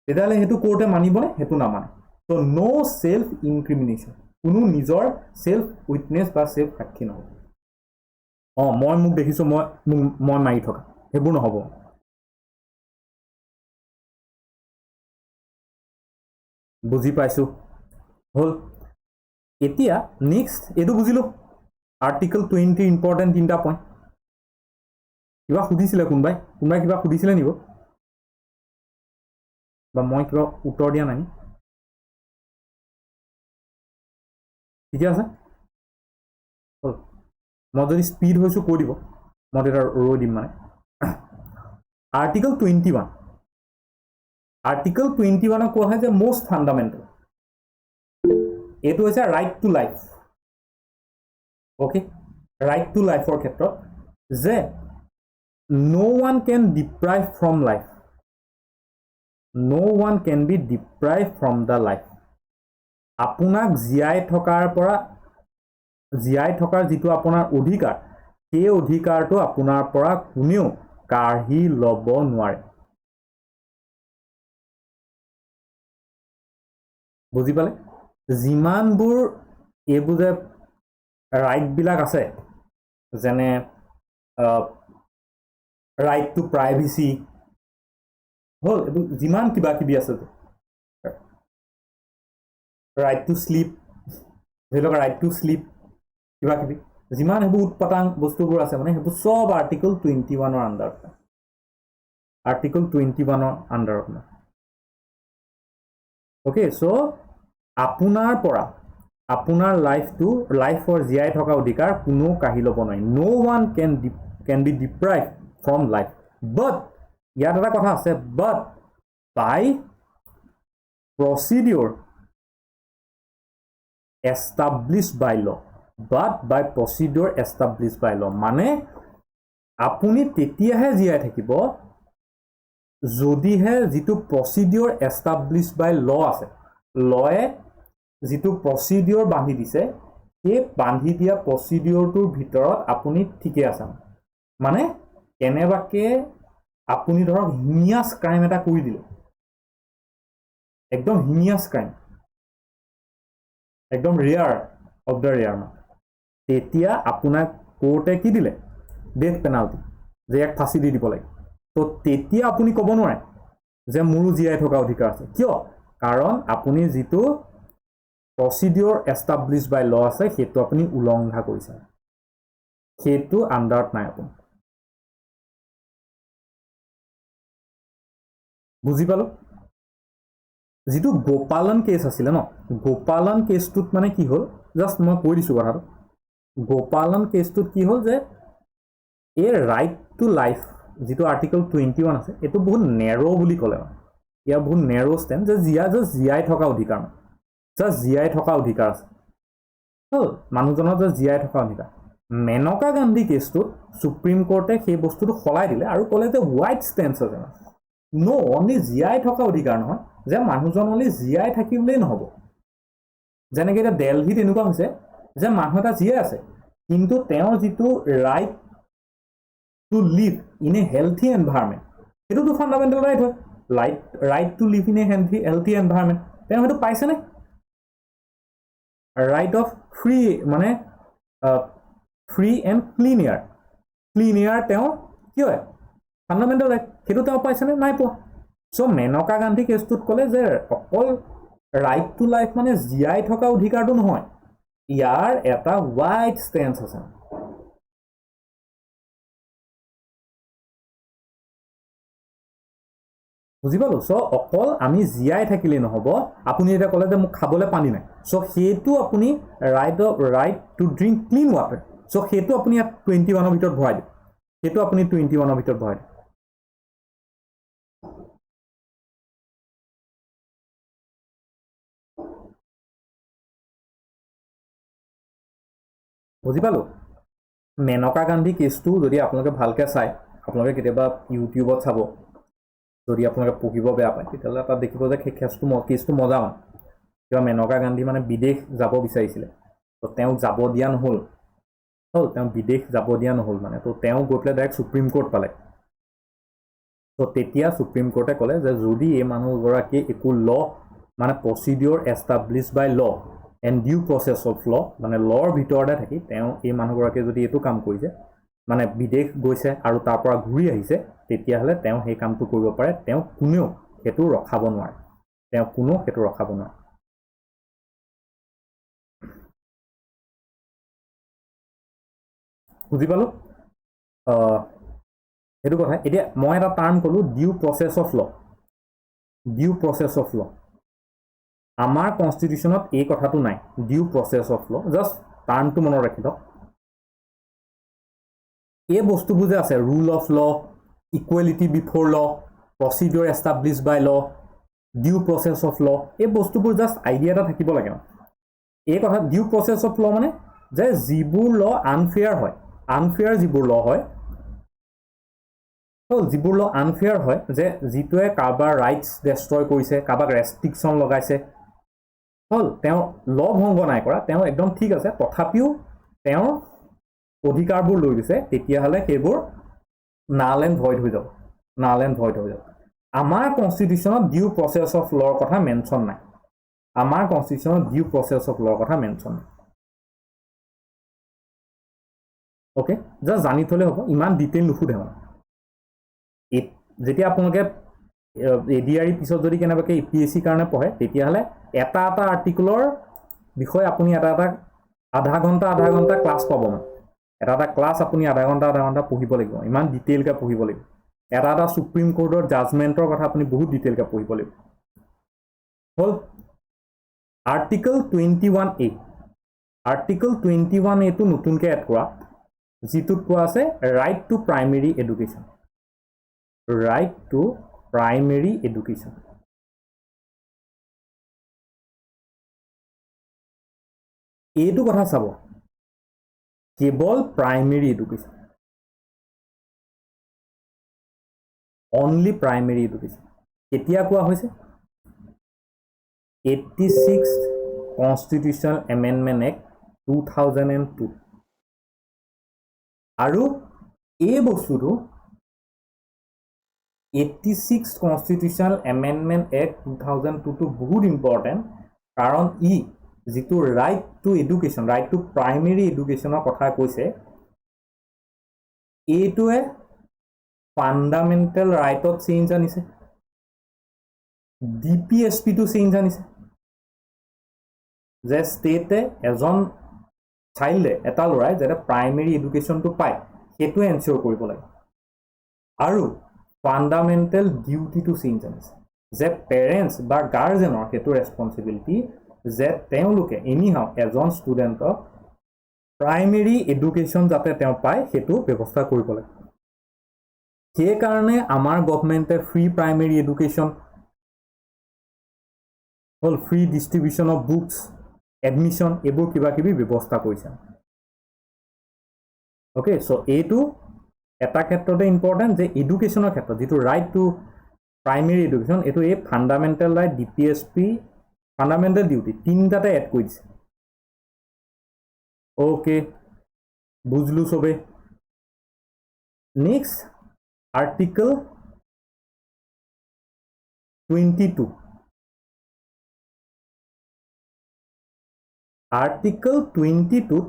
তেতিয়াহ'লে সেইটো কোৰ্টে মানিবনে সেইটো নামানে ত' নো সেলফ ইনক্ৰিমিনেশ্যন কোনো নিজৰ সেলফ উইটনেছ বা সেলফ সাক্ষী নহ'ব মই মোক দেখিছোঁ মই মাৰি থকা সেইবোৰ নহ'ব বুজি পাইছোঁ হ'ল এতিয়া নেক্সট এইটো বুজিলোঁ আৰ্টিকল 20 ইম্পৰ্টেণ্ট 3টা পইণ্ট কিবা সুধিছিলে কোনোবাই কিবা সুধিছিলে নিব বা মই কিবা উত্তৰ দিয়া নাই ঠিকে আছে হ'ল মই যদি স্পীড হৈছোঁ কৈ দিব মই তেতিয়া ৰৈ দিম মানে আৰ্টিকল 21 কোৱা হয় যে most fundamental এইটো হৈছে right to life okay right to লাইফৰ ক্ষেত্ৰত যে no one can deprive from life no one can be deprived from the life আপোনাক জীয়াই থকাৰ যিটো আপোনাৰ অধিকাৰ সেই অধিকাৰটো আপোনাৰ পৰা কোনেও কাঢ়ি ল'ব নোৱাৰে বুজি পালে যিমানবোৰ এইবোৰ যে ৰাইটবিলাক আছে যেনে ৰাইট টু প্ৰাইভেচি হ'ল এইবোৰ যিমান কিবা কিবি আছে ৰাইট টু শ্লিপ ধৰি লওক ৰাইট টু শ্লিপ কিবা কিবি যিমান সেইবোৰ উৎপাতাং বস্তুবোৰ আছে মানে সেইবোৰ চব আৰ্টিকল 21 আণ্ডাৰত আৰ্টিকল 21 আণ্ডাৰত অ'কে চ' আপোনাৰ পৰা আপোনাৰ লাইফৰ জীয়াই থকা অধিকাৰ কোনো কাঢ়ি ল'ব নোৱাৰে no one can be deprived from life but ইয়াত এটা কথা আছে but by procedure established by law মানে আপুনি তেতিয়াহে জীয়াই থাকিব যদিহে যিটো প্ৰচিডিউৰ established by law আছে লয়ে যিটো প্ৰচিডিউৰ বান্ধি দিছে সেই বান্ধি দিয়া প্ৰচিডিউৰটোৰ ভিতৰত আপুনি ঠিকে আছে মানে কেনেবাকে আপুনি ধৰক হিনিয়াছ ক্ৰাইম এটা কৰি দিলে একদম হিনিয়াছ ক্ৰাইম একদম ৰেয়াৰ অফ দ্য ৰেয়াৰ তেতিয়া আপোনাক কোৰ্টে কি দিলে ডেথ পেনাল্টি যে এক ফাঁচি দি দিব লাগে তো তেতিয়া আপুনি ক'ব নোৱাৰে যে মোৰো জীয়াই থকা অধিকাৰ আছে কিয় কাৰণ আপুনি যিটো প্ৰচিডিউৰ এষ্টাব্লিছ বাই ল আছে সেইটো আপুনি উলংঘা কৰিছে সেইটো আণ্ডাৰত নাই আপুনি বুজি পালো যিটো গোপালন কেছ আছিলে ন গোপালন কেছটোত মানে কি হ'ল জাষ্ট মই কৈ দিছোঁ কথাটো গোপালন কেছটোত কি হ'ল যে এই ৰাইট টু লাইফ যিটো আৰ্টিকল 21 আছে এইটো বহুত নেৰ' বুলি ক'লে ইয়াৰ বহুত নেৰ' ষ্টেণ্ড যে জীয়াই থকা অধিকাৰ জাষ্ট জীয়াই থকা অধিকাৰ আছে হ'ল মানুহজনৰ যে জীয়াই থকা অধিকাৰ মেনকা গান্ধী কেছটোত সুপ্ৰিম কোৰ্টে সেই বস্তুটো সলাই দিলে আৰু ক'লে যে হোৱাইট ষ্টেন্স আছে নো অনলি জীয়াই থকা অধিকাৰ নহয় যে মানুহজন অনলি জীয়াই থাকিলেই নহ'ব যেনেকৈ এতিয়া দিল্লীত এনেকুৱা হৈছে যে মানুহ এটা জীয়াই আছে কিন্তু তেওঁৰ যিটো right to live in a healthy environment সেইটোতো ফাণ্ডামেণ্টেল ৰাইট হয় right to live in a healthy environment তেওঁ সেইটো পাইছেনে ৰাইট অফ ফ্ৰী মানে ফ্ৰী এণ্ড ক্লিন এয়াৰ তেওঁ কি হয় ফাণ্ডামেণ্টেল ৰাইট সেইটো তেওঁ পাইছেনে নাই পোৱা চ' মেনকা গান্ধী কেছটোত ক'লে যে অকল ৰাইট টু লাইফ মানে জীয়াই থকা অধিকাৰটো নহয় ইয়াৰ এটা ৱাইড ষ্টেন্স আছে বুজি পালো চ' অকল আমি জীয়াই থাকিলেই নহ'ব আপুনি এতিয়া ক'লে যে মোক খাবলৈ পানী নাই চ' সেইটো আপুনি right to drink clean water so' সেইটো আপুনি ইয়াত 21 ভিতৰত ভৰাই দিয়ক সেইটো আপুনি 21 ভিতৰত ভৰাই দিয়ক বুজি পালো মেনকা গান্ধী কেছটো যদি আপোনালোকে ভালকৈ চায় আপোনালোকে কেতিয়াবা ইউটিউবত চাব যদি আপোনালোকে পঢ়িব বেয়া পায় তেতিয়াহ'লে তাত দেখিব যে সেই কেছটো মজা মানে কিবা মেনকা গান্ধী মানে বিদেশ যাব বিচাৰিছিলে তো তেওঁক যাব দিয়া নহ'ল তেওঁ বিদেশ যাব দিয়া নহ'ল মানে তো তেওঁ গৈ পেলাই ডাইৰেক্ট সুপ্ৰিম কোৰ্ট পালে তো তেতিয়া সুপ্ৰিম কোৰ্টে ক'লে যে যদি এই মানুহগৰাকীয়ে একো ল মানে প্ৰচিডিউৰ এষ্টাব্লিছ বাই ল এণ্ড ডিউ প্ৰচেছ অফ ল মানে লৰ ভিতৰতে থাকি তেওঁ এই মানুহগৰাকীয়ে যদি এইটো কাম কৰিছে মানে বিদেশ গৈছে আৰু তাৰ পৰা ঘূৰি আহিছে তেতিয়াহ'লে তেওঁ সেই কামটো কৰিব পাৰে তেওঁ কোনেও সেইটো ৰখাব নোৱাৰে বুজি পালো সেইটো কথা এতিয়া মই এটা টাৰ্ম ক'লোঁ ডিউ প্ৰচেছ অফ ল আমাৰ কনষ্টিটিউশ্যনত এই কথাটো নাই due process of law just টাৰ্মটো মনত ৰাখি লওক এই বস্তুবোৰ যে আছে rule of law equality before law procedure establish by law due process of ল এই বস্তুবোৰ জাষ্ট আইডিয়া এটা থাকিব লাগে এই কথা ডিউ প্ৰচেছ অফ ল মানে যে যিবোৰ ল আনফেয়াৰ যিবোৰ ল হয় যে যিটোৱে কাৰোবাৰ ৰাইটছ ডেষ্ট্ৰয় কৰিছে কাৰোবাক ৰেষ্ট্ৰিকশ্যন লগাইছে হ'ল তেওঁ ল ভংগ নাই কৰা তেওঁ একদম ঠিক আছে তথাপিও তেওঁৰ অধিকাৰবোৰ লৈ দিছে তেতিয়াহ'লে সেইবোৰ নাল এণ্ড ভইড হৈ যাব নাল এণ্ড ভইড হৈ যাব আমাৰ কনষ্টিটিউশ্যনত ডিউ প্ৰচেছ অফ লৰ কথা মেনশ্যন নাই আমাৰ কনষ্টিটিউশ্যনত ডিউ প্ৰচেছ অফ লৰ কথা মেনশ্যন নাই অ'কে জাষ্ট জানি থ'লে হ'ব ইমান ডিটেইল নুসুধে মানে যেতিয়া আপোনালোকে ADRE পিছত যদি কেনেবাকৈ APSC কাৰণে পঢ়ে তেতিয়াহ'লে এটা এটা আৰ্টিকলৰ বিষয়ে আপুনি এটা আধা ঘণ্টা ক্লাছ পাব মানে এটা ক্লাছ আপুনি আধা ঘণ্টা পঢ়িব লাগিব ইমান ডিটেইলকৈ পঢ়িব লাগিব এটা সুপ্ৰিম কোৰ্টৰ জাজমেণ্টৰ কথা আপুনি বহুত ডিটেইলকৈ পঢ়িব লাগিব হ'ল আৰ্টিকল 21A আৰ্টিকল 21A টো নতুনকৈ এড কৰা যিটোত কোৱা আছে right to primary education right to primary education এইটো কথা চাব কেৱল primary education only primary education কেতিয়া কোৱা হৈছে 86th কনষ্টিটিউশ্যনেল এমেণ্ডমেণ্ট এক্ট 2002 আৰু এই বস্তুটো 86th Constitutional Amendment Act 2002 টো বহুত ইম্পৰ্টেণ্ট কাৰণ ই যিটো right to education right to primary এডুকেশ্যনৰ কথা কৈছে এইটোৱে ফাণ্ডামেণ্টেল ৰাইটত চেঞ্জ আনিছে DPSP টো চেঞ্জ আনিছে যে ষ্টেটে এজন চাইল্ডে এটা ল'ৰাই যাতে প্ৰাইমেৰী এডুকেশ্যনটো পায় সেইটো এনচিয়ৰ কৰিব লাগে আৰু ফাণ্ডামেণ্টেল ডিউটিটো চেঞ্জ আনিছে যে পেৰেণ্টছ বা গাৰ্জেনৰ সেইটো ৰেছপনচিবিলিটি যে তেওঁলোকে এনিহাও এজন ষ্টুডেণ্টক প্ৰাইমেৰী এডুকেশ্যন যাতে তেওঁ পায় সেইটো ব্যৱস্থা কৰিব লাগে সেইকাৰণে আমাৰ গভৰ্ণমেণ্টে ফ্ৰী প্ৰাইমেৰী এডুকেশ্যন হ'ল free distribution of books admission এইবোৰ কিবা কিবি ব্যৱস্থা কৰিছে অ'কে চ' এইটো এটা ক্ষেত্ৰতে ইম্পৰ্টেণ্ট যে এডুকেশ্যনৰ ক্ষেত্ৰত যিটো ৰাইট টু প্ৰাইমেৰী এডুকেশ্যন এইটো এই fundamental right DPSP fundamental duty তিনিটাতে এড কৰি দিছে অ'কে বুজিলোঁ চবে next article 22 article 22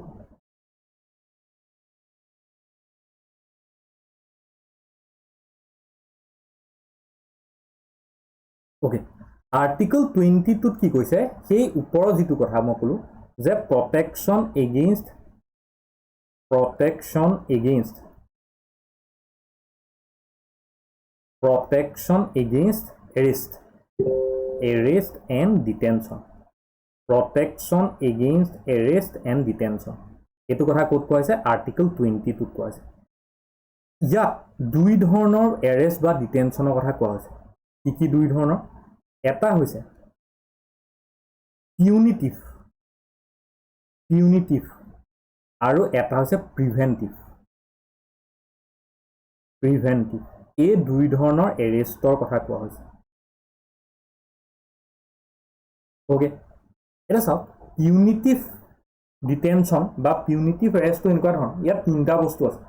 okay article 22 কি কৈছে সেই ওপৰৰ যিটো কথা মই ক'লোঁ যে protection against arrest and detention protection against arrest and detention এইটো কথা ক'ত কোৱা হৈছে আৰ্টিকল 22 কোৱা হৈছে ইয়াত দুই ধৰণৰ এৰেষ্ট বা ডিটেনশ্যনৰ কথা কোৱা হৈছে কি দুই ধৰণৰ এটা হৈছে পিউনিটিভ আৰু এটা হৈছে প্ৰিভেণ্টিভ এই দুই ধৰণৰ এৰেষ্টৰ কথা কোৱা হৈছে অ'কে এটা চাওক পিউনিটিভ ডিটেনশ্যন বা পিউনিটিভ এৰেষ্টটো এনেকুৱা ধৰণৰ ইয়াত তিনিটা বস্তু আছে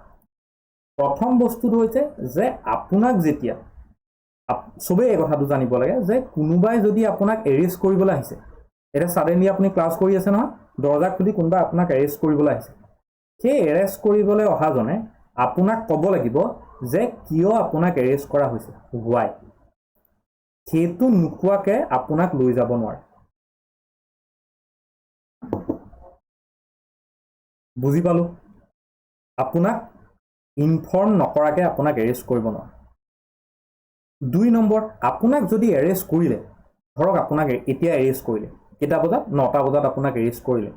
প্ৰথম বস্তুটো হৈছে যে আপোনাক যেতিয়া চবেই এই কথাটো জানিব লাগে যে কোনোবাই যদি আপোনাক এৰেষ্ট কৰিবলৈ আহিছে এটা ছাডেনলি আপুনি ক্লাছ কৰি আছে নহয় দৰজা খুলি কোনোবা আপোনাক এৰেষ্ট কৰিবলৈ আহিছে সেই এৰেষ্ট কৰিবলৈ অহাজনে আপোনাক ক'ব লাগিব যে কিয় আপোনাক এৰেষ্ট কৰা হৈছে হোৱাই সেইটো নোকোৱাকৈ আপোনাক লৈ যাব নোৱাৰে বুজি পালোঁ আপোনাক ইনফৰ্ম নকৰাকৈ আপোনাক এৰেষ্ট কৰিব নোৱাৰে দুই নম্বৰ আপোনাক যদি এৰেষ্ট কৰিলে ধৰক আপোনাক এতিয়া এৰেষ্ট কৰিলে কেইটা বজাত 9টা বজাত আপোনাক এৰেষ্ট কৰিলে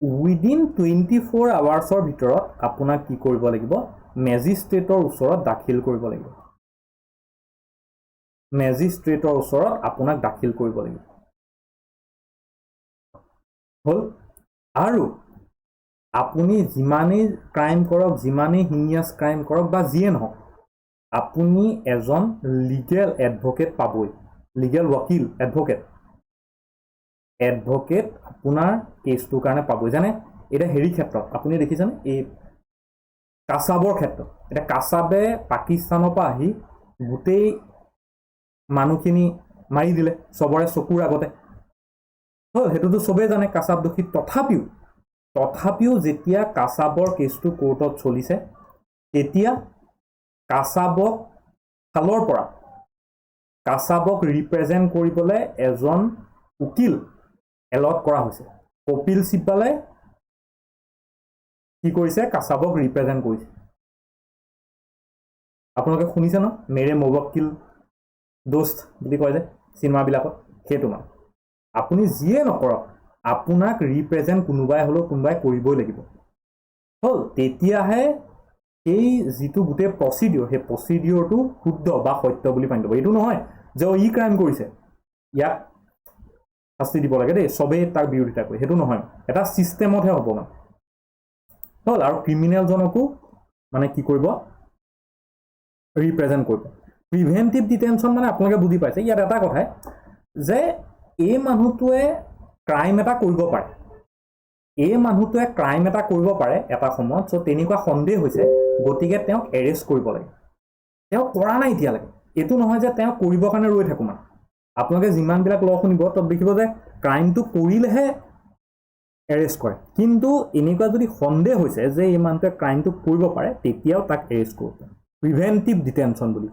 উইদিন 24 আৱাৰ্ছৰ ভিতৰত আপোনাক কি কৰিব লাগিব মেজিষ্ট্ৰেটৰ ওচৰত দাখিল কৰিব লাগিব আপোনাক দাখিল কৰিব লাগিব হ'ল আৰু আপুনি যিমানেই ক্ৰাইম কৰক যিমানেই হিনিয়াছ ক্ৰাইম কৰক বা যিয়ে নহওক আপুনি এজন লিগেল এডভকেট পাবই লিগেল ৱকিল এডভকেট আপোনাৰ কেছটোৰ কাৰণে পাবই জানে এটা হেৰি ক্ষেত্ৰত আপুনি দেখিছেনে এই কাছাবৰ ক্ষেত্ৰত এটা কাছাবে পাকিস্তানৰ পৰা আহি গোটেই মানুহখিনি মাৰি দিলে চবৰে চকুৰ আগতে সেইটোতো চবেই জানে কাছাব দোষী তথাপিও যেতিয়া কাছাবৰ কেছটো কোৰ্টত চলিছে তেতিয়া কাছাবক ফালৰ পৰা কাছাবক ৰিপ্ৰেজেণ্ট কৰিবলৈ এজন উকিল এলট কৰা হৈছে কপিল চিব্বালে কি কৰিছে কাছাবক ৰিপ্ৰেজেণ্ট কৰিছে আপোনালোকে শুনিছে ন মেৰে মুৱক্কিল দোস্ত বুলি কয় যে চিনেমাবিলাকত সেইটো মানে আপুনি যিয়ে নকৰক আপোনাক ৰিপ্ৰেজেণ্ট কোনোবাই কৰিবই লাগিব হ'ল তেতিয়াহে এই যিটো গোটেই প্ৰচিডিঅ'ৰ সেই প্ৰচিডিঅ'ৰটো শুদ্ধ বা সত্য বুলি মানি ল'ব এইটো নহয় যে ই ক্ৰাইম কৰিছে ইয়াক শাস্তি দিব লাগে দেই চবেই তাৰ বিৰোধিতা কৰে সেইটো নহয় এটা ছিষ্টেমতহে হ'ব মানে হ'ল আৰু ক্ৰিমিনেলজনকো মানে কি কৰিব ৰিপ্ৰেজেণ্ট কৰিব প্ৰিভেণ্টিভ ডিটেনশ্যন মানে আপোনালোকে বুজি পাইছে ইয়াত এটা কথাই যে এই মানুহটোৱে ক্ৰাইম এটা কৰিব পাৰে এটা সময়ত চ' তেনেকুৱা সন্দেহ হৈছে গতিকে তেওঁক এৰেষ্ট কৰিব লাগে তেওঁ কৰা নাই এতিয়ালৈকে এইটো নহয় যে তেওঁ কৰিবৰ কাৰণে ৰৈ থাকোঁ মানে আপোনালোকে যিমানবিলাক ল শুনিব তাত দেখিব যে ক্ৰাইমটো কৰিলেহে এৰেষ্ট কৰে কিন্তু এনেকুৱা যদি সন্দেহ হৈছে যে এই মানুহটোৱে ক্ৰাইমটো কৰিব পাৰে তেতিয়াও তাক এৰেষ্ট কৰিব প্ৰিভেণ্টিভ ডিটেনশ্যন বুলি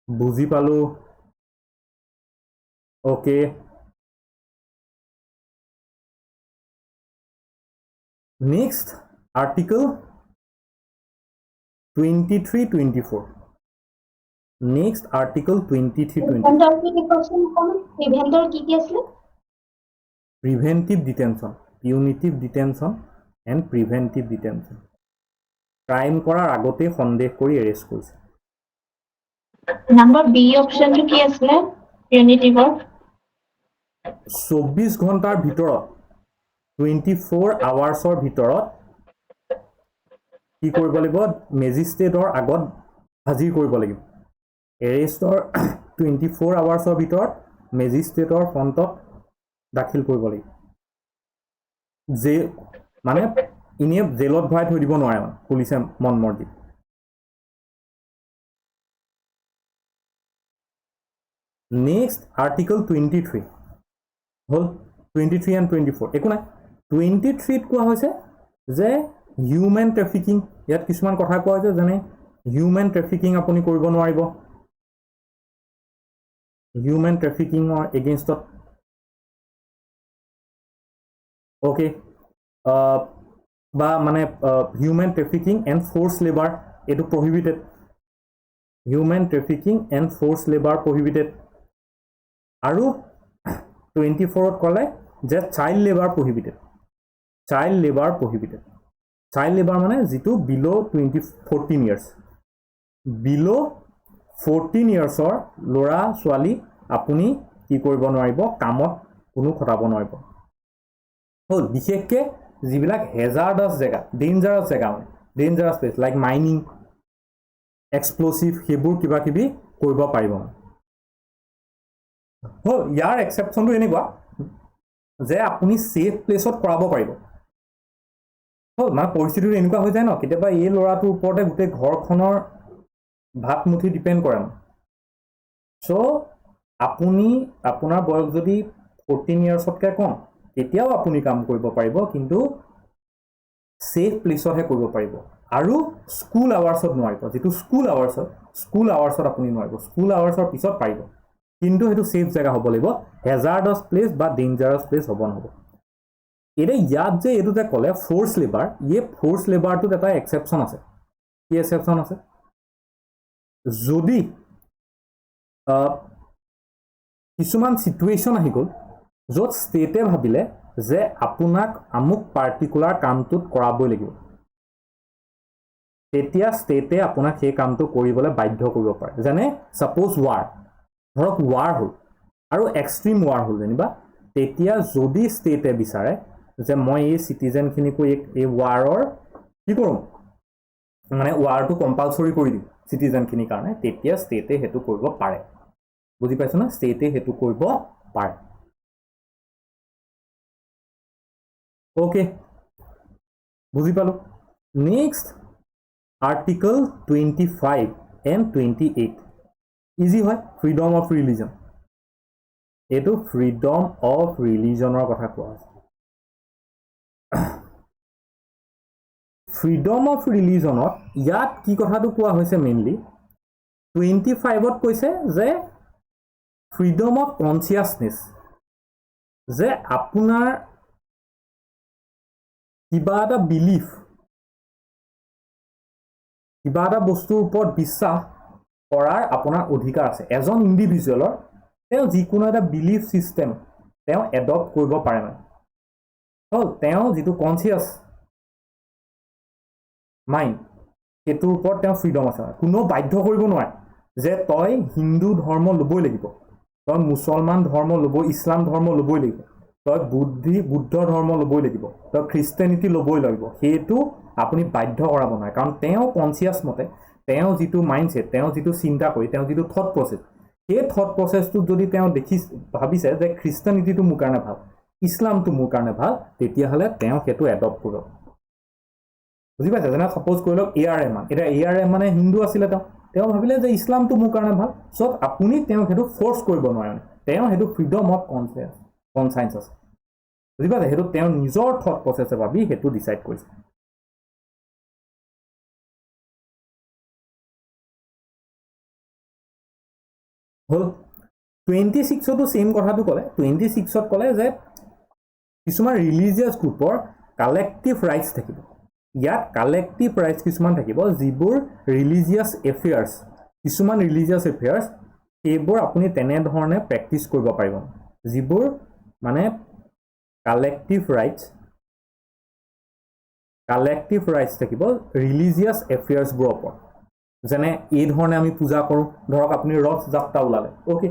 বুজি পালোঁ okay next article 23-24 next article 23-24 preventive detention punitive detention and preventive detention crime কৰাৰ আগতেই সন্দেহ কৰি এৰেষ্ট কৰিছে নাম্বাৰ বি অপশনটো কি আছিলে পিউনিটিভৰ 24 ঘণ্টাৰ ভিতৰত 24 আৱাৰ্ছৰ ভিতৰত কি কৰিব লাগিব মেজিষ্ট্ৰেটৰ আগত হাজিৰ কৰিব লাগিব এৰেষ্টৰ 24 আৱাৰ্ছৰ ভিতৰত মেজিষ্ট্ৰেটৰ ফ্ৰণ্টত দাখিল কৰিব লাগিব মানে এনেই জেলত ভৰাই থৈ দিব নোৱাৰে মানে পুলিচে মন মৰ্জি নেক্সট আৰ্টিকল 23 হ'ল 23 and 24 একো নাই 23ত কোৱা হৈছে যে হিউমেন ট্ৰেফিকিং ইয়াত কিছুমান কথা কোৱা হৈছে যেনে হিউমেন ট্ৰেফিকিং আপুনি কৰিব নোৱাৰিব হিউমেন ট্ৰেফিকিঙৰ এগেইনষ্টত অ'কে বা মানে human trafficking and forced labour এইটো prohibited human trafficking and forced labour prohibited আৰু 24ত ক'লে যে child labour prohibited child labour মানে যিটো বিল' 14 ইয়াৰ্ছ বিল' 14 ইয়াৰ্ছৰ ল'ৰা ছোৱালী আপুনি কি কৰিব নোৱাৰিব কামত কোনো খটাব নোৱাৰিব হ'ল বিশেষকৈ যিবিলাক হেজাৰ্ডাছ জেগা ডেঞ্জাৰাছ জেগা মানে ডেঞ্জাৰাছ প্লেচ লাইক মাইনিং এক্সপ্ল'চিভ সেইবোৰ কিবা কিবি কৰিব পাৰিব হ'ল ইয়াৰ এক্সেপশ্যনটো এনেকুৱা যে আপুনি ছেফ প্লেচত কৰাব পাৰিব হ'ল মানে পৰিস্থিতিটো এনেকুৱা হৈ যায় ন কেতিয়াবা এই ল'ৰাটোৰ ওপৰতে গোটেই ঘৰখনৰ ভাতমুঠি ডিপেণ্ড কৰে চ' আপুনি আপোনাৰ বয়স যদি 14 ইয়াৰ্ছতকৈ কম তেতিয়াও আপুনি কাম কৰিব পাৰিব কিন্তু ছেফ প্লেচতহে কৰিব পাৰিব আৰু স্কুল আৱাৰ্ছত নোৱাৰিব যিটো স্কুল আৱাৰ্ছত আপুনি নোৱাৰিব স্কুল আৱাৰ্ছৰ পিছত পাৰিব কিন্তু সেইটো ছেফ জেগা হ'ব লাগিব হেজাৰ্ডাছ প্লেচ বা ডেঞ্জাৰাছ প্লেচ হ'ব নহ'ব এতিয়া ইয়াত যে এইটো যে ক'লে ফ'ৰ্চ লেবাৰ ফ'ৰ্চ লেবাৰটোত এটা এক্সেপশ্যন আছে কি এক্সেপশ্যন আছে যদি কিছুমান চিটুৱেশ্যন আহি গ'ল য'ত ষ্টেটে ভাবিলে যে আপোনাক আমুক পাৰ্টিকুলাৰ কামটোত কৰাবই লাগিব তেতিয়া ষ্টেটে আপোনাক সেই কামটো কৰিবলৈ বাধ্য কৰিব পাৰে যেনে ছাপ'জ ধৰক ৱাৰ হ'ল আৰু এক্সট্ৰিম ৱাৰ হ'ল যেনিবা তেতিয়া যদি ষ্টেটে বিচাৰে যে মই এই চিটিজেনখিনিকো এই ৱাৰৰ কি কৰোঁ মানে ৱাৰটো কম্পালচৰি কৰি দিম চিটিজেনখিনিৰ কাৰণে তেতিয়া ষ্টেটে সেইটো কৰিব পাৰে বুজি পাইছো না ষ্টেটে সেইটো কৰিব পাৰে ওকে বুজি পালো নেক্সট আৰ্টিকল 25 and 28 ইজি হয় ফ্ৰীডম অফ ৰিলিজন এইটো ফ্ৰীডম অফ ৰিলিজনৰ কথা কোৱা আছে ফ্ৰীডম অফ ৰিলিজনত ইয়াত কি কথাটো কোৱা হৈছে মেইনলি 25ত কৈছে যে ফ্ৰীডম অফ কনচিয়াছনেছ যে আপোনাৰ কিবা এটা বিলিফ কিবা এটা বস্তুৰ ওপৰত বিশ্বাস কৰাৰ আপোনাৰ অধিকাৰ আছে এজন ইণ্ডিভিজুৱেলৰ তেওঁ যিকোনো এটা বিলিফ চিষ্টেম তেওঁ এডপ্ট কৰিব পাৰে মানে হ'ল তেওঁ যিটো কনচিয়াছ মাইণ্ড সেইটোৰ ওপৰত তেওঁ ফ্ৰীডম আছে কোনো বাধ্য কৰিব নোৱাৰে যে তই হিন্দু ধৰ্ম ল'বই লাগিব তই মুছলমান ধৰ্ম ল'ব ইছলাম ধৰ্ম ল'বই লাগিব তই বুদ্ধ ধৰ্ম ল'বই লাগিব তই খ্ৰীষ্টানিটি ল'বই লাগিব সেইটো আপুনি বাধ্য কৰাব নোৱাৰে কাৰণ তেওঁ কনচিয়াছ মতে তেওঁ যিটো মাইণ্ডছেট তেওঁ যিটো চিন্তা কৰি তেওঁ যিটো থট প্ৰচেছ সেই থট প্ৰচেছটোত যদি তেওঁ ভাবিছে যে খ্ৰীষ্টানিটিটো মোৰ কাৰণে ভাল ইছলামটো মোৰ কাৰণে ভাল তেতিয়াহ'লে তেওঁ সেইটো এডপ্ট কৰিব বুজি পাইছে যেনে ছাপ'জ কৰি লওক এ আৰ ৰেহমান এতিয়া এ আৰ ৰেহমানে হিন্দু আছিলে তেওঁ ভাবিলে যে ইছলামটো মোৰ কাৰণে ভাল চব আপুনি তেওঁক সেইটো ফ'ৰ্চ কৰিব নোৱাৰে তেওঁ সেইটো ফ্ৰীডম অফ কনচাইন্স আছে বুজি পাইছে সেইটো তেওঁ নিজৰ থট প্ৰচেছে ভাবি সেইটো ডিচাইড কৰিছে হ'ল 26তো সেম কথাটো ক'লে 26ত ক'লে যে কিছুমান ৰিলিজিয়াছ গ্ৰুপৰ কালেক্টিভ ৰাইটছ থাকিব ইয়াত কালেক্টিভ ৰাইটছ কিছুমান থাকিব যিবোৰ ৰিলিজিয়াছ এফেয়াৰ্ছ কিছুমান ৰিলিজিয়াছ এফেয়াৰ্ছ সেইবোৰ আপুনি তেনেধৰণে প্ৰেক্টিছ কৰিব পাৰিব যিবোৰ মানে কালেক্টিভ ৰাইটছ থাকিব ৰিলিজিয়াছ এফেয়াৰ্ছবোৰৰ ওপৰত যেনে এই ধৰণে আমি পূজা কৰোঁ ধৰক আপুনি ৰথ যাত্ৰা ওলালে অ'কে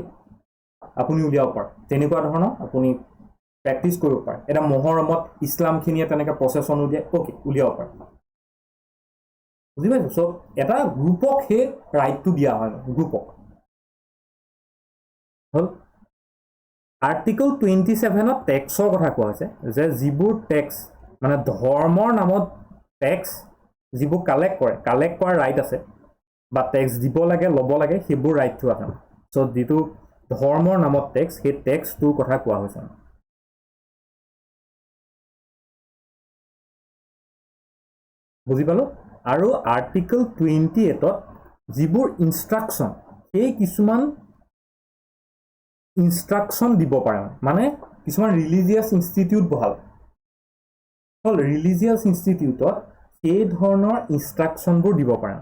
আপুনি উলিয়াব পাৰে তেনেকুৱা ধৰণৰ আপুনি প্ৰেক্টিছ কৰিব পাৰে এটা মহৰমত ইছলামখিনিয়ে তেনেকৈ প্ৰচেছন উলিয়াব পাৰে বুজি পাইছোঁ চ' এটা গ্ৰুপক সেই ৰাইটটো দিয়া হয় গ্ৰুপক হ'ল আৰ্টিকল 27ত টেক্সৰ কথা কোৱা হৈছে যে যিবোৰ টেক্স মানে ধৰ্মৰ নামত টেক্স যিবোৰ কালেক্ট কৰাৰ ৰাইট আছে বা টেক্স দিব লাগে ল'ব লাগে সেইবোৰ ৰাইটটো আছে চ' যিটো ধৰ্মৰ নামত টেক্স সেই টেক্সটোৰ কথা কোৱা হৈছে বুজি পালোঁ আৰু আৰ্টিকল 28ত যিবোৰ ইনষ্ট্ৰাকশ্যন সেই কিছুমান ইনষ্ট্ৰাকশ্যন দিব পাৰে মানে কিছুমান ৰিলিজিয়াছ ইনষ্টিটিউট বহাল হ'ল ৰিলিজিয়াছ ইনষ্টিটিউটত সেই ধৰণৰ ইনষ্ট্ৰাকশ্যনবোৰ দিব পাৰে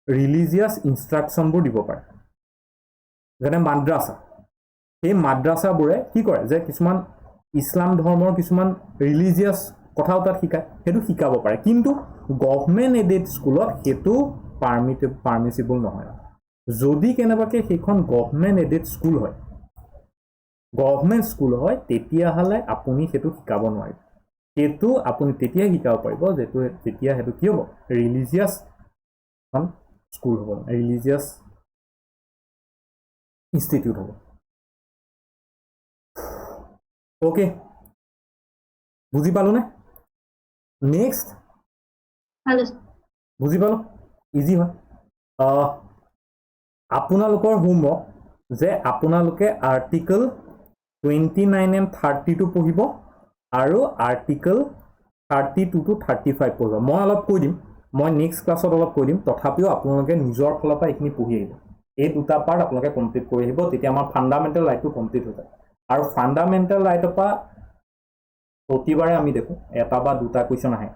ৰিলিজিয়াছ ইনষ্ট্ৰাকশ্যনবোৰ দিব পাৰে যেনে মাদ্ৰাছা সেই মাদ্ৰাছাবোৰে কি কৰে যে কিছুমান ইছলাম ধৰ্মৰ কিছুমান ৰিলিজিয়াছ কথাও তাত শিকায় সেইটো শিকাব পাৰে কিন্তু গভৰ্ণমেণ্ট এডেড স্কুলত সেইটো পাৰ্মিচিবল নহয় যদি কেনেবাকৈ সেইখন গভৰ্ণমেণ্ট এডেড স্কুল হয় তেতিয়াহ'লে আপুনি সেইটো শিকাব নোৱাৰিব সেইটো আপুনি তেতিয়াই শিকাব পাৰিব যেতিয়া সেইটো কি হ'ব ৰিলিজিয়াছ এখন স্কুল হ'ব ৰিলিজিয়াছ ইনষ্টিটিউট হ'ব অ'কে বুজি পালোনে নেক্সট বুজি পালোঁ ইজি হয় আপোনালোকৰ হোমৱৰ্ক যে আপোনালোকে আৰ্টিকল 29 and 30 পঢ়িব আৰু আৰ্টিকল 32 to 35 পঢ়িব মই অলপ কৈ দিম মই নেক্সট ক্লাছত অলপ কৈ দিম তথাপিও আপোনালোকে নিজৰ ফালৰ পৰা এইখিনি পঢ়ি আহিব এই দুটা পাৰ্ট আপোনালোকে কমপ্লিট কৰি আহিব তেতিয়া আমাৰ ফাণ্ডামেণ্টেল ৰাইটটো কমপ্লিট হৈ যায় আৰু ফাণ্ডামেণ্টেল ৰাইটৰ পৰা প্ৰতিবাৰে আমি দেখোঁ এটা বা দুটা কুৱেশ্যন আহে